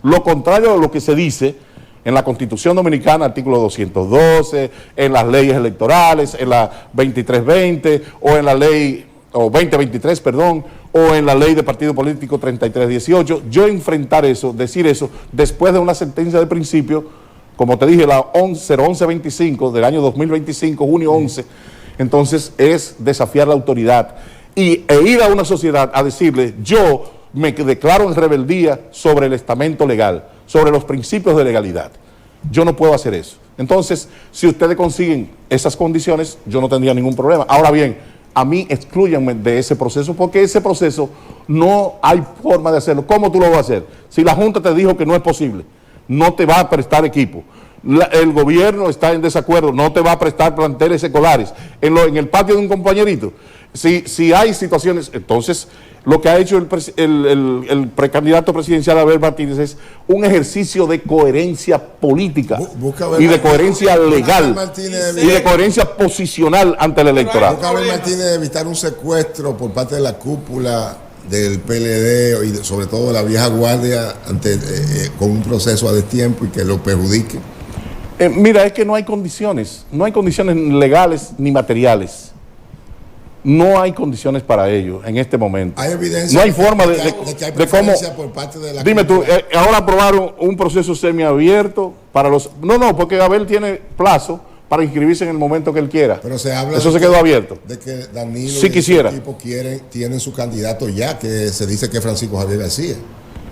lo contrario a lo que se dice en la Constitución Dominicana, artículo 212, en las leyes electorales, en la 2320, o en la ley, o 2023, perdón, o en la ley de partido político 3318, yo enfrentar eso, decir eso, después de una sentencia de principio, como te dije, la 01125 del año 2025, junio 11, entonces es desafiar la autoridad e ir a una sociedad a decirle, yo me declaro en rebeldía sobre el estamento legal, sobre los principios de legalidad. Yo no puedo hacer eso. Entonces, si ustedes consiguen esas condiciones, yo no tendría ningún problema. Ahora bien, a mí exclúyanme de ese proceso, porque ese proceso no hay forma de hacerlo. ¿Cómo tú lo vas a hacer? Si la Junta te dijo que no es posible, no te va a prestar equipo. El gobierno está en desacuerdo, no te va a prestar planteles escolares. En el patio de un compañerito, si hay situaciones, entonces lo que ha hecho el precandidato presidencial Abel Martínez es un ejercicio de coherencia política y de coherencia legal y de coherencia posicional ante el electorado. Busca Abel Martínez evitar un secuestro por parte de la cúpula del PLD y sobre todo de la vieja guardia con un proceso a destiempo y que lo perjudique. Mira, es que no hay condiciones legales ni materiales. no hay condiciones para ello en este momento. Hay evidencia no hay forma de que hay de cómo. preferencia por parte de la Dime tú, comunidad. ahora aprobaron un proceso semiabierto para los. No, porque Abel tiene plazo para inscribirse en el momento que él quiera. Pero se habla Eso de se quedó abierto. De que Danilo Si y quisiera. su equipo tienen su candidato ya, que se dice que es Francisco Javier García.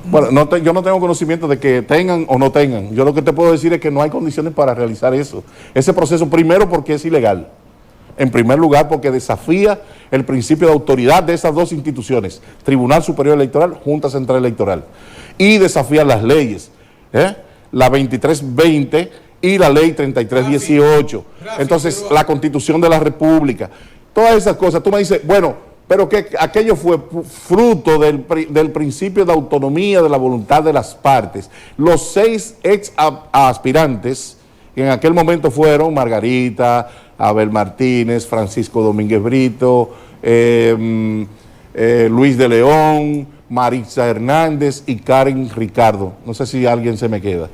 Bueno, yo no tengo conocimiento de que tengan o no tengan. Yo lo que te puedo decir es que no hay condiciones para realizar eso. Ese proceso, primero porque es ilegal. En primer lugar porque desafía el principio de autoridad de esas dos instituciones, Tribunal Superior Electoral, Junta Central Electoral. Y desafía las leyes, la 2320 y la ley 3318. Entonces, la Constitución de la República. Todas esas cosas. Tú me dices, bueno, pero que aquello fue fruto del principio de autonomía de la voluntad de las partes. Los 6 ex aspirantes, que en aquel momento fueron Margarita, Abel Martínez, Francisco Domínguez Brito, Luis de León, Maritza Hernández y Karen Ricardo. No sé si alguien se me queda,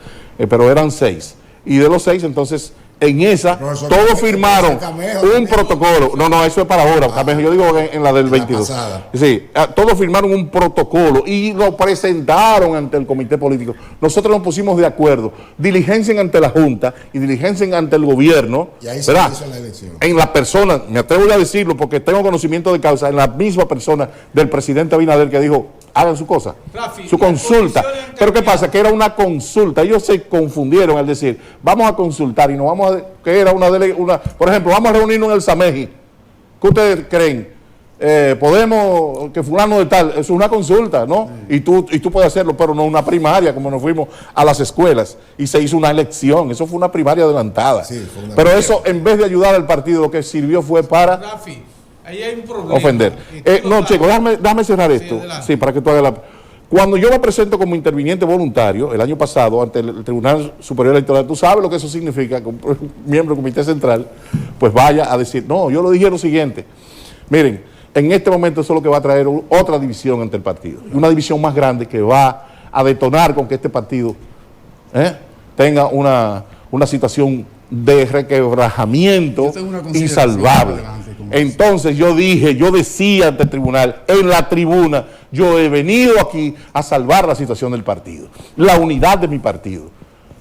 pero eran 6. Y de los 6, entonces, en esa, Profesor, todos firmaron Camejo, un protocolo. No, eso es para ahora, Camejo, yo digo en la del 22. pasada. Sí, todos firmaron un protocolo y lo presentaron ante el comité político. Nosotros nos pusimos de acuerdo, diligencien ante la Junta y diligencien ante el gobierno, Y ahí se ¿verdad? hizo la elección. En la persona, me atrevo a decirlo porque tengo conocimiento de causa, en la misma persona del presidente Abinader que dijo, hagan su cosa, Rafi, su las consulta. condiciones han Pero ¿qué cambiado. pasa? Que era una consulta. Ellos se confundieron al decir, vamos a consultar y no vamos a... que era por ejemplo, vamos a reunirnos en el Sameji. ¿Qué ustedes creen? Podemos, que fulano de tal, eso es una consulta, ¿no? Y tú puedes hacerlo, pero no una primaria, como nos fuimos a las escuelas y se hizo una elección. Eso fue una primaria adelantada. Sí, fue una pero primaria. eso, en vez de ayudar al partido, lo que sirvió fue para Rafi, ahí hay un problema. ofender. Y tú lo No, sabes. chico, déjame cerrar Sí, esto. adelante. Sí, para que tú hagas la... Cuando yo me presento como interviniente voluntario, el año pasado, ante el Tribunal Superior Electoral, tú sabes lo que eso significa, que un miembro del Comité Central, pues vaya a decir, no, yo lo dije lo siguiente. Miren, en este momento eso es lo que va a traer otra división entre el partido. Una división más grande que va a detonar con que este partido tenga una situación de requebrajamiento Yo tengo una consideración insalvable. adelante con eso. Entonces yo decía ante el tribunal, en la tribuna, yo he venido aquí a salvar la situación del partido, la unidad de mi partido.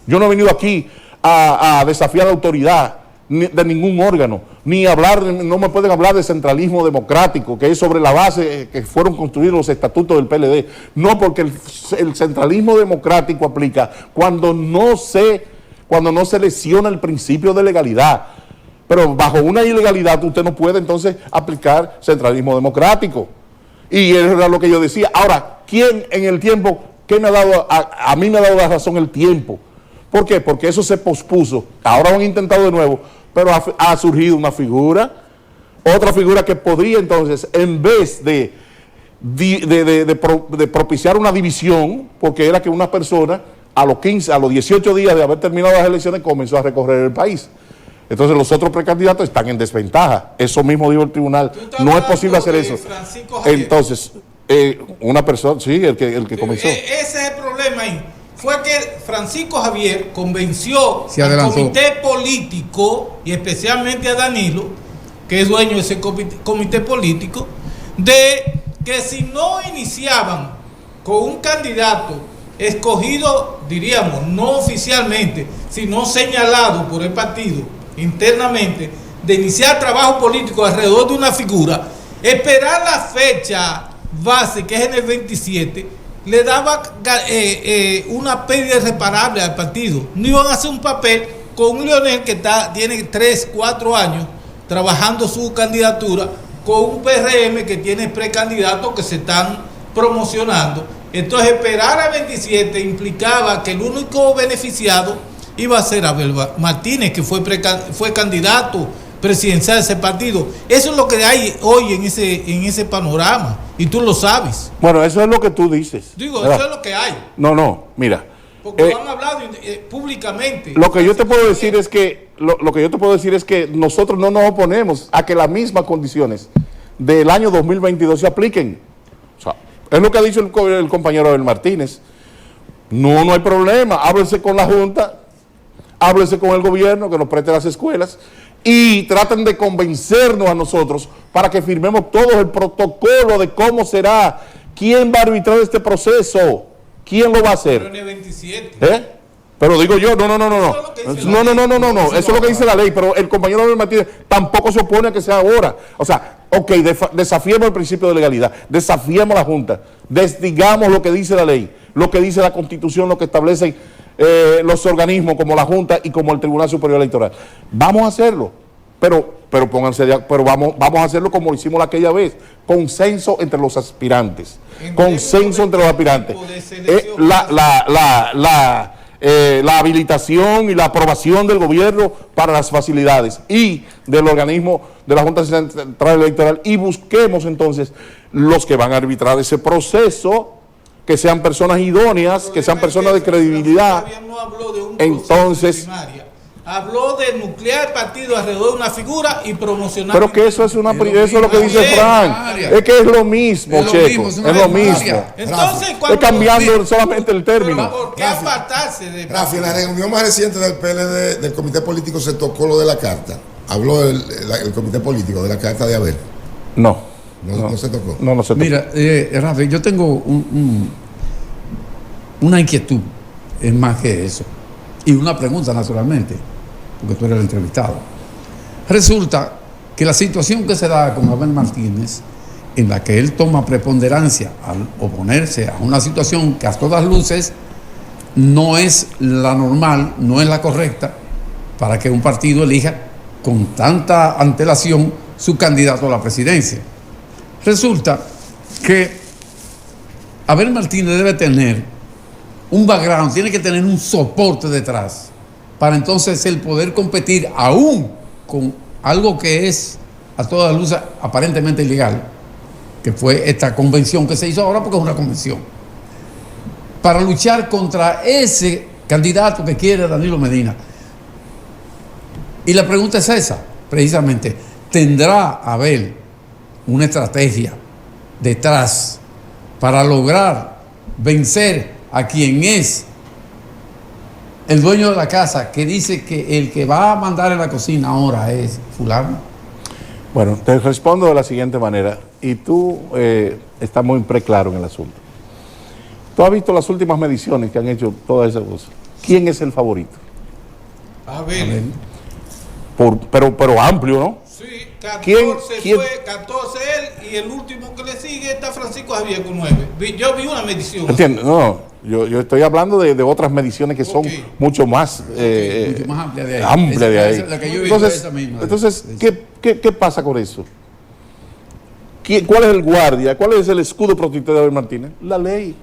Yo no he venido aquí a desafiar la autoridad de ningún órgano, ni hablar, no me pueden hablar de centralismo democrático, que es sobre la base que fueron construidos los estatutos del PLD. No, porque el centralismo democrático aplica cuando no se lesiona el principio de legalidad. Pero bajo una ilegalidad usted no puede entonces aplicar centralismo democrático. Y eso era lo que yo decía. Ahora, ¿quién en el tiempo, qué me ha dado, a mí me ha dado la razón el tiempo? ¿Por qué? Porque eso se pospuso. Ahora lo han intentado de nuevo, pero ha surgido una figura, otra figura que podría entonces, en vez de propiciar una división, porque era que una persona a los 18 días de haber terminado las elecciones comenzó a recorrer el país. Entonces los otros precandidatos están en desventaja. Eso mismo dijo el tribunal. Tú estás No es posible hacer hablando eso. de Francisco Javier. Entonces, una persona, sí, el que comenzó. Ese es el problema ahí. Fue que Francisco Javier convenció Se al adelantó. comité político y especialmente a Danilo, que es dueño de ese comité político, de que si no iniciaban con un candidato escogido, diríamos, no oficialmente, sino señalado por el partido internamente, de iniciar trabajo político alrededor de una figura, esperar la fecha base, que es en el 27, le daba una pérdida irreparable al partido. No iban a hacer un papel con un Leonel que tiene 3, 4 años trabajando su candidatura, con un PRM que tiene precandidatos que se están promocionando. Entonces esperar al 27 implicaba que el único beneficiado iba a ser Abel Martínez, que fue candidato presidencial de ese partido. Eso es lo que hay hoy en ese panorama, y tú lo sabes. Bueno, eso es lo que tú dices. Digo, ¿verdad? eso es lo que hay, No, mira. porque lo han hablado públicamente. Lo que yo te puedo decir es que nosotros no nos oponemos a que las mismas condiciones del año 2022 se apliquen. O sea, es lo que ha dicho el compañero Abel Martínez. No hay problema. Háblense con la Junta, háblense con el gobierno que nos preste las escuelas y tratan de convencernos a nosotros para que firmemos todos el protocolo de cómo será, quién va a arbitrar este proceso, quién lo va a hacer. Pero en el 27. Pero digo yo, no, eso es lo que dice la ley, pero el compañero Abel Martínez tampoco se opone a que sea ahora. O sea, ok, desafiemos el principio de legalidad, desafiemos la Junta, desdigamos lo que dice la ley, lo que dice la Constitución, lo que establecen los organismos como la Junta y como el Tribunal Superior Electoral. Vamos a hacerlo, pero pónganse pero vamos a hacerlo como lo hicimos aquella vez, consenso entre los aspirantes, consenso entre los aspirantes. La habilitación y la aprobación del gobierno para las facilidades y del organismo de la Junta Central Electoral, y busquemos entonces los que van a arbitrar ese proceso, que sean personas idóneas, que sean personas de credibilidad. No habló de un entonces, habló de nuclear el partido alrededor de una figura y promocionar. Pero que eso es eso es lo que dice Frank. Es que es lo mismo, Checo. Es lo mismo. Entonces, es cambiando solamente el término. ¿Por qué apartarse de Rafi, en la reunión más reciente del PLD, del Comité Político, se tocó lo de la carta. Habló el Comité Político de la carta de Abel. No se tocó. No se tocó. Mira, Rafi, yo tengo una inquietud, es más que eso, y una pregunta, naturalmente, porque tú eres el entrevistado. Resulta que la situación que se da con Abel Martínez, en la que él toma preponderancia al oponerse a una situación que a todas luces no es la normal, no es la correcta, para que un partido elija con tanta antelación su candidato a la presidencia. Resulta que Abel Martínez debe tener un background, tiene que tener un soporte detrás, para entonces el poder competir aún con algo que es a todas luces aparentemente ilegal, que fue esta convención que se hizo ahora, porque es una convención, para luchar contra ese candidato que quiere Danilo Medina. Y la pregunta es esa, precisamente, ¿tendrá Abel una estrategia detrás para lograr vencer a quien es el dueño de la casa, que dice que el que va a mandar en la cocina ahora es fulano? Bueno, te respondo de la siguiente manera, y tú estás muy preclaro en el asunto. Tú has visto las últimas mediciones que han hecho todas esas cosas. ¿Quién es el favorito? Abel. Pero amplio, ¿no? Sí, 14 él, y el último que le sigue está Francisco Javier con 9. Yo vi una medición. ¿Entiendes? No, yo estoy hablando de otras mediciones que son mucho más amplia de ahí. Amplia de ahí. La que yo vi esa misma. Entonces, ¿qué pasa con eso? ¿Cuál es el guardia? ¿Cuál es el escudo protector de Abel Martínez? La ley.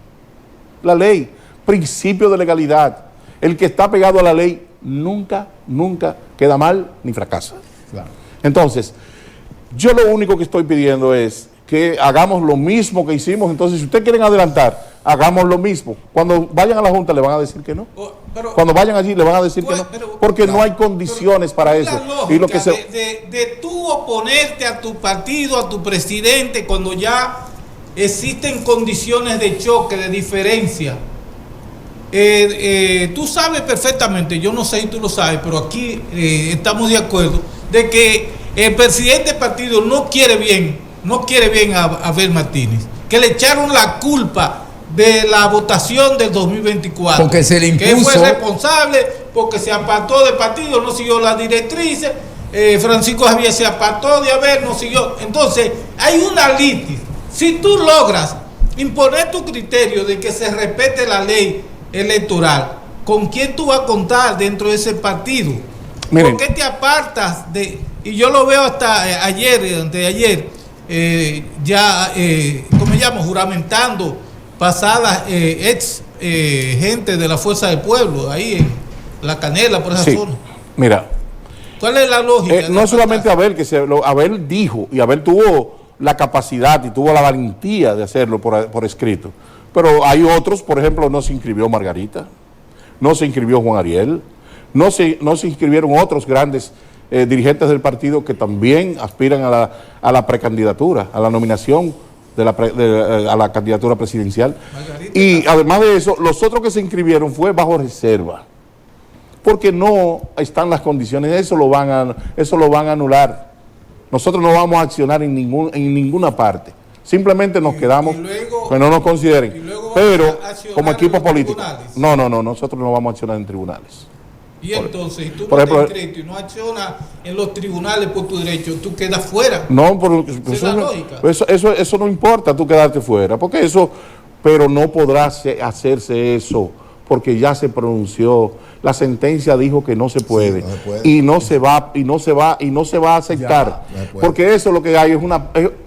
La ley. Principio de legalidad. El que está pegado a la ley nunca queda mal ni fracasa. Claro. Entonces, yo lo único que estoy pidiendo es que hagamos lo mismo que hicimos. Entonces, si ustedes quieren adelantar, hagamos lo mismo. Cuando vayan a la Junta le van a decir que no. Cuando vayan allí le van a decir que no. Porque no hay condiciones para eso. Y lo que de tú oponerte a tu partido, a tu presidente, cuando ya existen condiciones de choque, de diferencia. Tú sabes perfectamente, yo no sé si tú lo sabes, pero aquí estamos de acuerdo de que el presidente del partido no quiere bien a Abel Martínez, que le echaron la culpa de la votación del 2024, porque se le impuso, que fue responsable, porque se apartó del partido, no siguió las directrices. Francisco Javier se apartó de Abel, no siguió. Entonces hay una litis. Si tú logras imponer tu criterio de que se respete la ley electoral, ¿con quién tú vas a contar dentro de ese partido? Miren, ¿Por qué te apartas de...? Y yo lo veo hasta ayer, ¿cómo me llamo? Juramentando pasadas gente de la Fuerza del Pueblo, ahí en La Canela, por esa zona. Mira. ¿Cuál es la lógica? No solamente Abel, Abel dijo, y Abel tuvo la capacidad y tuvo la valentía de hacerlo por escrito. Pero hay otros, por ejemplo, no se inscribió Margarita, no se inscribió Juan Ariel, no se inscribieron otros grandes dirigentes del partido que también aspiran a la precandidatura, a la nominación a la candidatura presidencial. Margarita. Y además de eso, los otros que se inscribieron fue bajo reserva. porque no están las condiciones, eso lo van a anular. Nosotros no vamos a accionar en ninguna parte. Simplemente nos quedamos, que no nos consideren. Pero como equipo político, no, nosotros no vamos a accionar en tribunales. Y entonces, si tú por no ejemplo, estás inscrito y no accionas en los tribunales por tu derecho, tú quedas fuera. No, eso no importa, tú quedarte fuera, porque pero no podrá hacerse eso, porque ya se pronunció, la sentencia dijo que no se puede, sí, no se puede. y no se va a aceptar, no porque eso es lo que hay,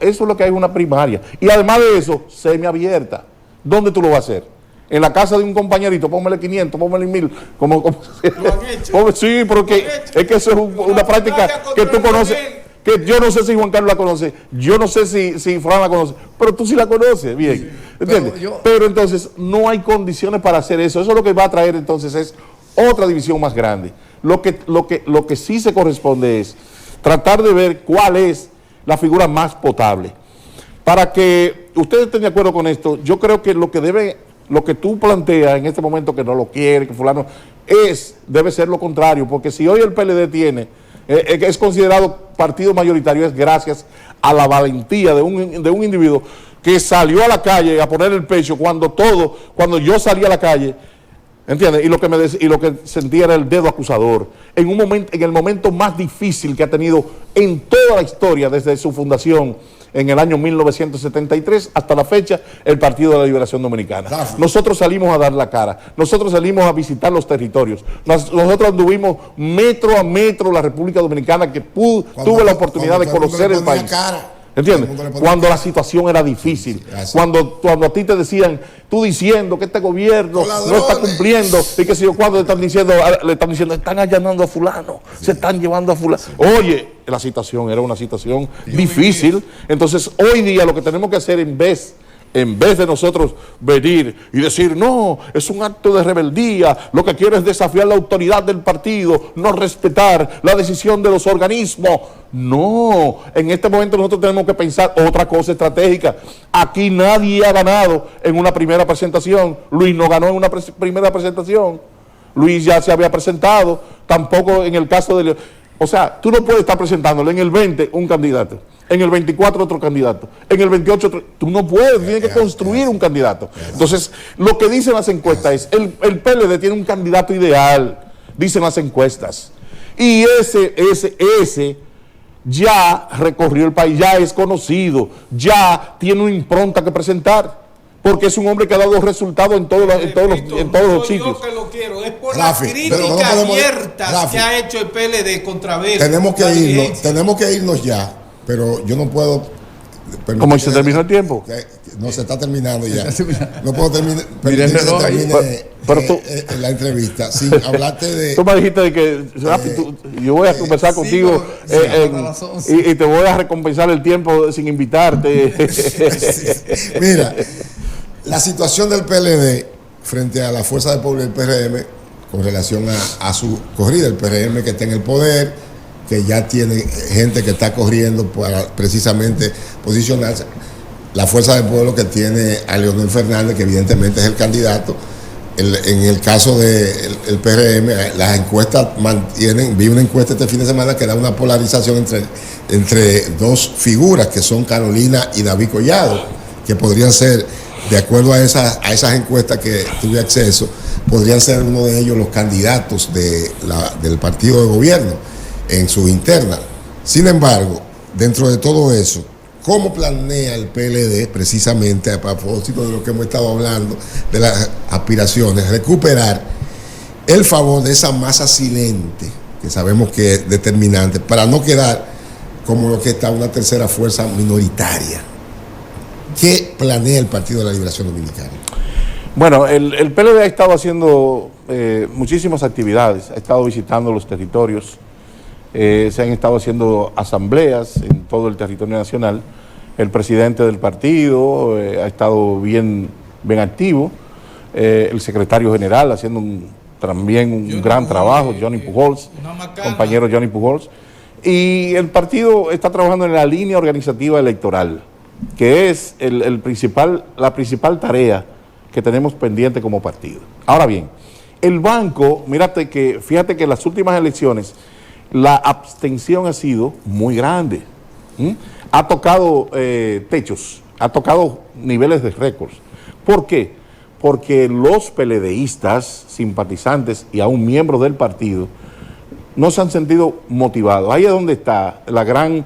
es una primaria, y además de eso, semiabierta. ¿Dónde tú lo vas a hacer? En la casa de un compañerito, póngale 500, póngale 1000, como ¿Lo han hecho? sí, porque es que eso es una práctica que tú conoces, que yo no sé si Juan Carlos la conoce, yo no sé si Fran la conoce, pero tú sí la conoces, bien, ¿entiendes? Pero entonces no hay condiciones para hacer eso. Eso es lo que va a traer entonces es otra división más grande. Lo que sí se corresponde es tratar de ver cuál es la figura más potable. Para que ustedes estén de acuerdo con esto, yo creo que lo que tú planteas en este momento, que no lo quiere, que fulano, debe ser lo contrario, porque si hoy el PLD es considerado partido mayoritario, es gracias a la valentía de un individuo que salió a la calle a poner el pecho cuando yo salí a la calle, ¿entiendes? Y lo que sentía era el dedo acusador, en el momento más difícil que ha tenido en toda la historia desde su fundación, en el año 1973 hasta la fecha, el Partido de la Liberación Dominicana. Nosotros salimos a dar la cara, nosotros salimos a visitar los territorios, nosotros anduvimos metro a metro la República Dominicana, que tuve la oportunidad de conocer el país. ¿Entiendes? Cuando la situación era difícil, cuando a ti te decían, tú diciendo que este gobierno no está cumpliendo, y que si yo cuando le están diciendo, están allanando a fulano, se están llevando a fulano. Oye, la situación era una situación difícil. Entonces hoy día lo que tenemos que hacer, en vez de nosotros venir y decir, no, es un acto de rebeldía, lo que quiere es desafiar la autoridad del partido, no respetar la decisión de los organismos. No, en este momento nosotros tenemos que pensar otra cosa estratégica. Aquí nadie ha ganado en una primera presentación. Luis no ganó en una primera presentación. Luis ya se había presentado, tampoco en el caso de... O sea, tú no puedes estar presentándole en el 20 un candidato, en el 24 otro candidato, en el 28 otro. Tú no puedes, tienes que construir un candidato. Entonces, lo que dicen las encuestas es, el PLD tiene un candidato ideal, dicen las encuestas. Y ese ya recorrió el país, ya es conocido, ya tiene una impronta que presentar. Porque es un hombre que ha dado resultados en todos los sitios. Yo que lo quiero, es por la crítica abierta que ha hecho el PLD contra Vélez. Tenemos que irnos ya, pero yo no puedo... ¿Cómo se terminó el tiempo? No, se está terminando ya. No puedo terminar la entrevista sin hablarte de... Tú me dijiste de que yo voy a conversar contigo y te voy a recompensar el tiempo sin invitarte. Mira, la situación del PLD frente a la Fuerza del Pueblo y el PRM con relación a su corrida, el PRM que está en el poder, que ya tiene gente que está corriendo para precisamente posicionarse, la Fuerza del Pueblo que tiene a Leonel Fernández, que evidentemente es el candidato. En el caso del PRM, las encuestas mantienen, vi una encuesta este fin de semana que da una polarización entre dos figuras que son Carolina y David Collado, que podrían ser, de acuerdo a esas encuestas que tuve acceso, podrían ser uno de ellos los candidatos del partido de gobierno en su interna. Sin embargo, dentro de todo eso, ¿cómo planea el PLD, precisamente a propósito de lo que hemos estado hablando, de las aspiraciones, recuperar el favor de esa masa silente, que sabemos que es determinante, para no quedar como lo que está una tercera fuerza minoritaria? ¿Qué planea el Partido de la Liberación Dominicana? Bueno, el PLD ha estado haciendo muchísimas actividades, ha estado visitando los territorios, se han estado haciendo asambleas en todo el territorio nacional. El presidente del partido ha estado bien activo, el secretario general haciendo también un gran trabajo, Johnny Pujols, compañero Johnny Pujols, y el partido está trabajando en la línea organizativa electoral, que es la principal tarea que tenemos pendiente como partido. Ahora bien, El banco, fíjate que en las últimas elecciones la abstención ha sido muy grande. Ha tocado techos, ha tocado niveles de récords. ¿Por qué? Porque los PLDistas, simpatizantes y aún miembros del partido no se han sentido motivados. Ahí es donde está la gran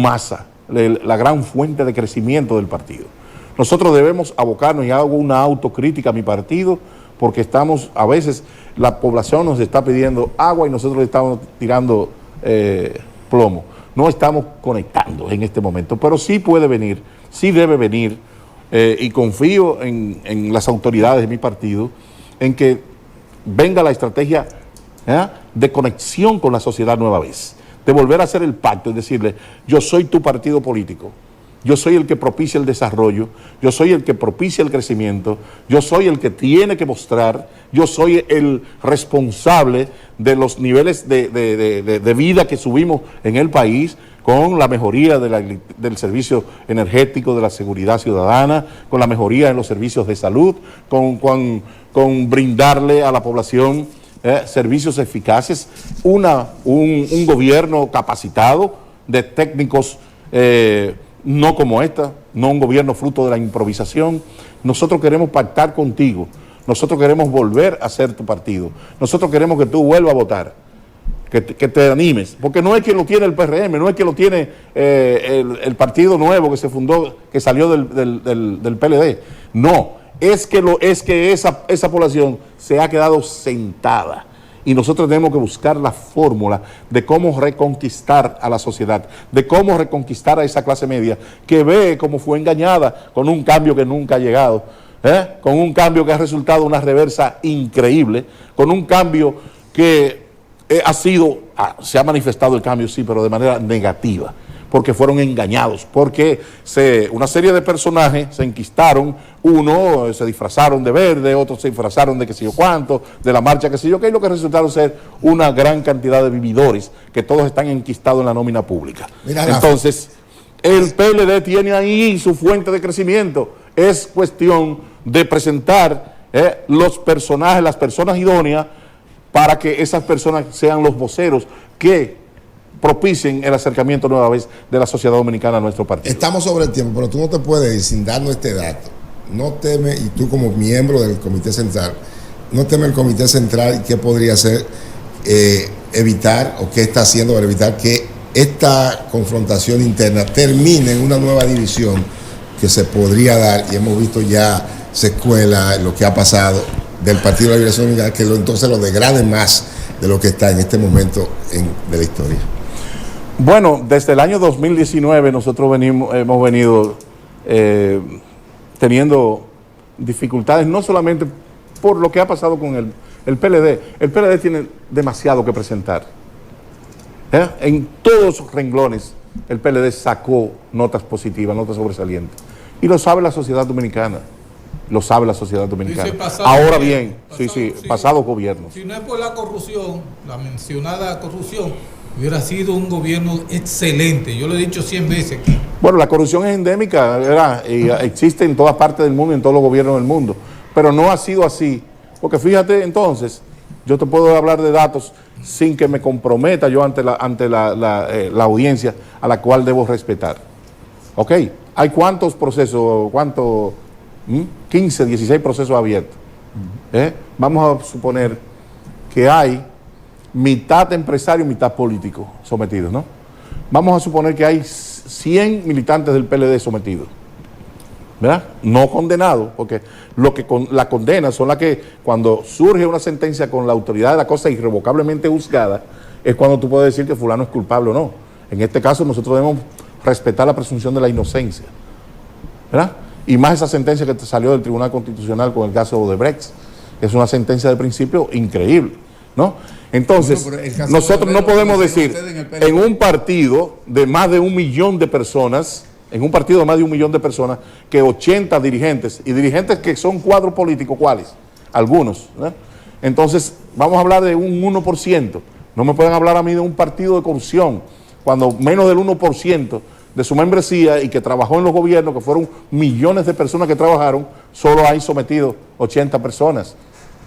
masa, la gran fuente de crecimiento del partido. Nosotros debemos abocarnos, y hago una autocrítica a mi partido, porque a veces la población nos está pidiendo agua y nosotros le estamos tirando plomo. No estamos conectando en este momento, pero sí puede venir, sí debe venir, y confío en las autoridades de mi partido, en que venga la estrategia de conexión con la sociedad nueva vez, de volver a hacer el pacto y decirle: yo soy tu partido político, yo soy el que propicia el desarrollo, yo soy el que propicia el crecimiento, yo soy el que tiene que mostrar, yo soy el responsable de los niveles de vida que subimos en el país, con la mejoría del servicio energético, de la seguridad ciudadana, con la mejoría en los servicios de salud, con brindarle a la población servicios eficaces, un gobierno capacitado de técnicos, no como no un gobierno fruto de la improvisación. Nosotros queremos pactar contigo, nosotros queremos volver a ser tu partido, nosotros queremos que tú vuelvas a votar, que te animes, porque no es que lo tiene el PRM, no es que lo tiene el partido nuevo que se fundó, que salió del PLD, no. Es que esa población se ha quedado sentada, y nosotros tenemos que buscar la fórmula de cómo reconquistar a la sociedad, de cómo reconquistar a esa clase media que ve cómo fue engañada con un cambio que nunca ha llegado, con un cambio que ha resultado una reversa increíble, con un cambio que se ha manifestado el cambio, sí, pero de manera negativa, porque fueron engañados, porque una serie de personajes se enquistaron, unos se disfrazaron de verde, otros se disfrazaron de qué sé yo cuánto, de la marcha qué sé yo qué, y lo que resultaron ser una gran cantidad de vividores, que todos están enquistados en la nómina pública. Entonces, el PLD tiene ahí su fuente de crecimiento. Es cuestión de presentar los personajes, las personas idóneas, para que esas personas sean los voceros que propicien el acercamiento nueva vez de la sociedad dominicana a nuestro partido. Estamos sobre el tiempo, pero tú no te puedes ir sin darnos este dato. No teme, y tú como miembro del Comité Central, no teme el Comité Central qué podría hacer, evitar, o qué está haciendo para evitar que esta confrontación interna termine en una nueva división que se podría dar, y hemos visto ya secuelas, lo que ha pasado del Partido de la Liberación Dominicana, que entonces lo degrade más de lo que está en este momento de la historia. Bueno, desde el año 2019 nosotros hemos venido teniendo dificultades, no solamente por lo que ha pasado con el PLD. El PLD tiene demasiado que presentar. En todos los renglones el PLD sacó notas positivas, notas sobresalientes. Y lo sabe la sociedad dominicana. Lo sabe la sociedad dominicana. Ahora bien, pasado gobierno. Si no es por la corrupción, la mencionada corrupción, hubiera sido un gobierno excelente. Yo lo he dicho 100 veces aquí. Bueno, la corrupción es endémica, ¿verdad? Y existe en todas partes del mundo y en todos los gobiernos del mundo. Pero no ha sido así. Porque fíjate, entonces, yo te puedo hablar de datos sin que me comprometa yo ante la audiencia a la cual debo respetar. ¿Ok? ¿Hay cuántos procesos? 15, 16 procesos abiertos. Vamos a suponer que hay mitad empresario y mitad político sometidos, ¿no? Vamos a suponer que hay 100 militantes del PLD sometidos, ¿verdad? No condenados, porque la condena son las que, cuando surge una sentencia con la autoridad de la cosa irrevocablemente juzgada, es cuando tú puedes decir que fulano es culpable o no. En este caso nosotros debemos respetar la presunción de la inocencia, ¿verdad? Y más esa sentencia que salió del Tribunal Constitucional con el caso de Odebrecht, es una sentencia de principio increíble, ¿no? Entonces, bueno, nosotros no podemos decir en un partido de más de 1 millón de personas, que 80 dirigentes, y dirigentes que son cuadros políticos, ¿cuáles? Algunos, ¿no? Entonces, vamos a hablar de un 1%. No me pueden hablar a mí de un partido de corrupción, cuando menos del 1% de su membresía, y que trabajó en los gobiernos, que fueron millones de personas que trabajaron, solo hay sometido 80 personas.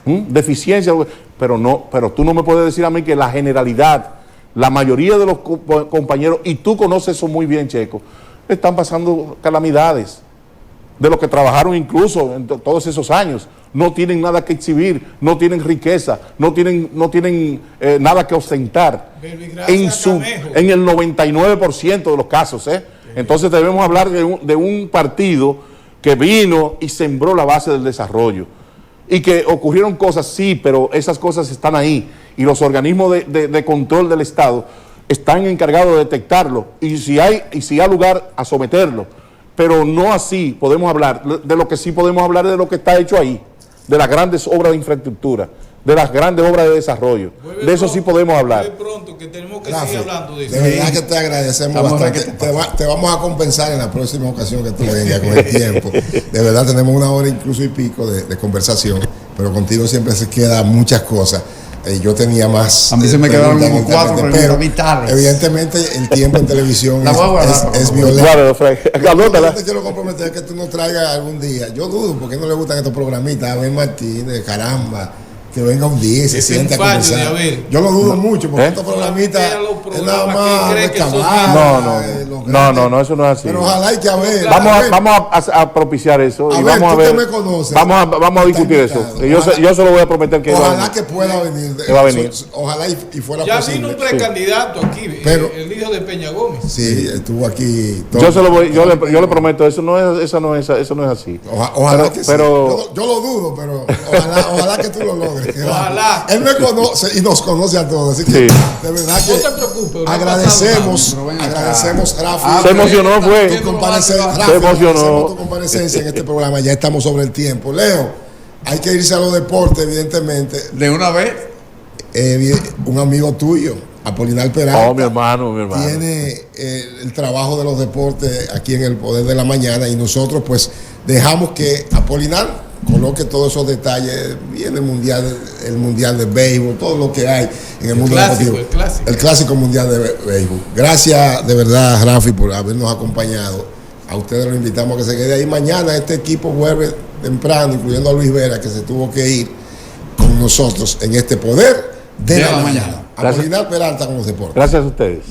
deficiencias, pero tú no me puedes decir a mí que la generalidad, la mayoría de los compañeros, y tú conoces eso muy bien, Checo, están pasando calamidades. De los que trabajaron incluso en todos esos años, no tienen nada que exhibir, no tienen riqueza, no tienen nada que ostentar en el 99% de los casos. Entonces debemos hablar de un partido que vino y sembró la base del desarrollo. Y que ocurrieron cosas, sí, pero esas cosas están ahí. Y los organismos de control del Estado están encargados de detectarlo. Y si hay lugar a someterlo. Pero no así podemos hablar. De lo que sí podemos hablar es de lo que está hecho ahí. De las grandes obras de infraestructura. De las grandes obras de desarrollo. De eso sí podemos hablar. Muy pronto, que tenemos que seguir hablando de eso. De verdad que te agradecemos bastante. Te vamos a compensar en la próxima ocasión que tú vengas con el tiempo. De verdad tenemos 1 hora incluso y pico de conversación, pero contigo siempre se quedan muchas cosas. Yo tenía más. A mí se me quedaron como 4 preguntas vitales. Evidentemente el tiempo en televisión es violento. Claro, yo te quiero comprometer que tú nos traigas algún día. Yo dudo, porque no le gustan estos programitas. Abel Martínez, caramba. Que venga un día y se siente a conversar. Yo lo dudo mucho, porque estos programitas es nada más No, eso no es así. Pero ojalá y que Abel. Vamos a propiciar eso. A y ver, vamos a ver. me conoces, vamos a discutir eso. Yo se lo voy a prometer que ojalá que pueda venir. Va a venir. Ojalá y fuera ya posible. vino un precandidato aquí, el hijo de Peña Gómez. Sí, estuvo aquí. Yo le prometo, eso no es así. Ojalá que pero, sí. Yo lo dudo, pero ojalá que tú lo logres. Ojalá. Él me conoce y nos conoce a todos. Así que, de verdad que no te preocupes, agradecemos, Rafa. Se emocionó, fue. Se emocionó. Tu comparecencia en este programa. Ya estamos sobre el tiempo. Leo, hay que irse a los deportes, evidentemente. ¿De una vez? Un amigo tuyo, Apolinar Peralta. Mi hermano. Tiene el trabajo de los deportes aquí en el Poder de la Mañana y nosotros pues dejamos que Apolinar coloque todos esos detalles, viene el mundial de béisbol, todo lo que hay en el mundo deportivo. El clásico mundial de béisbol. Gracias de verdad, Rafi, por habernos acompañado. A ustedes los invitamos a que se quede ahí. Mañana este equipo vuelve temprano, incluyendo a Luis Vera, que se tuvo que ir con nosotros en este Poder de la Mañana. Apolinar Peralta con los deportes. Gracias a ustedes.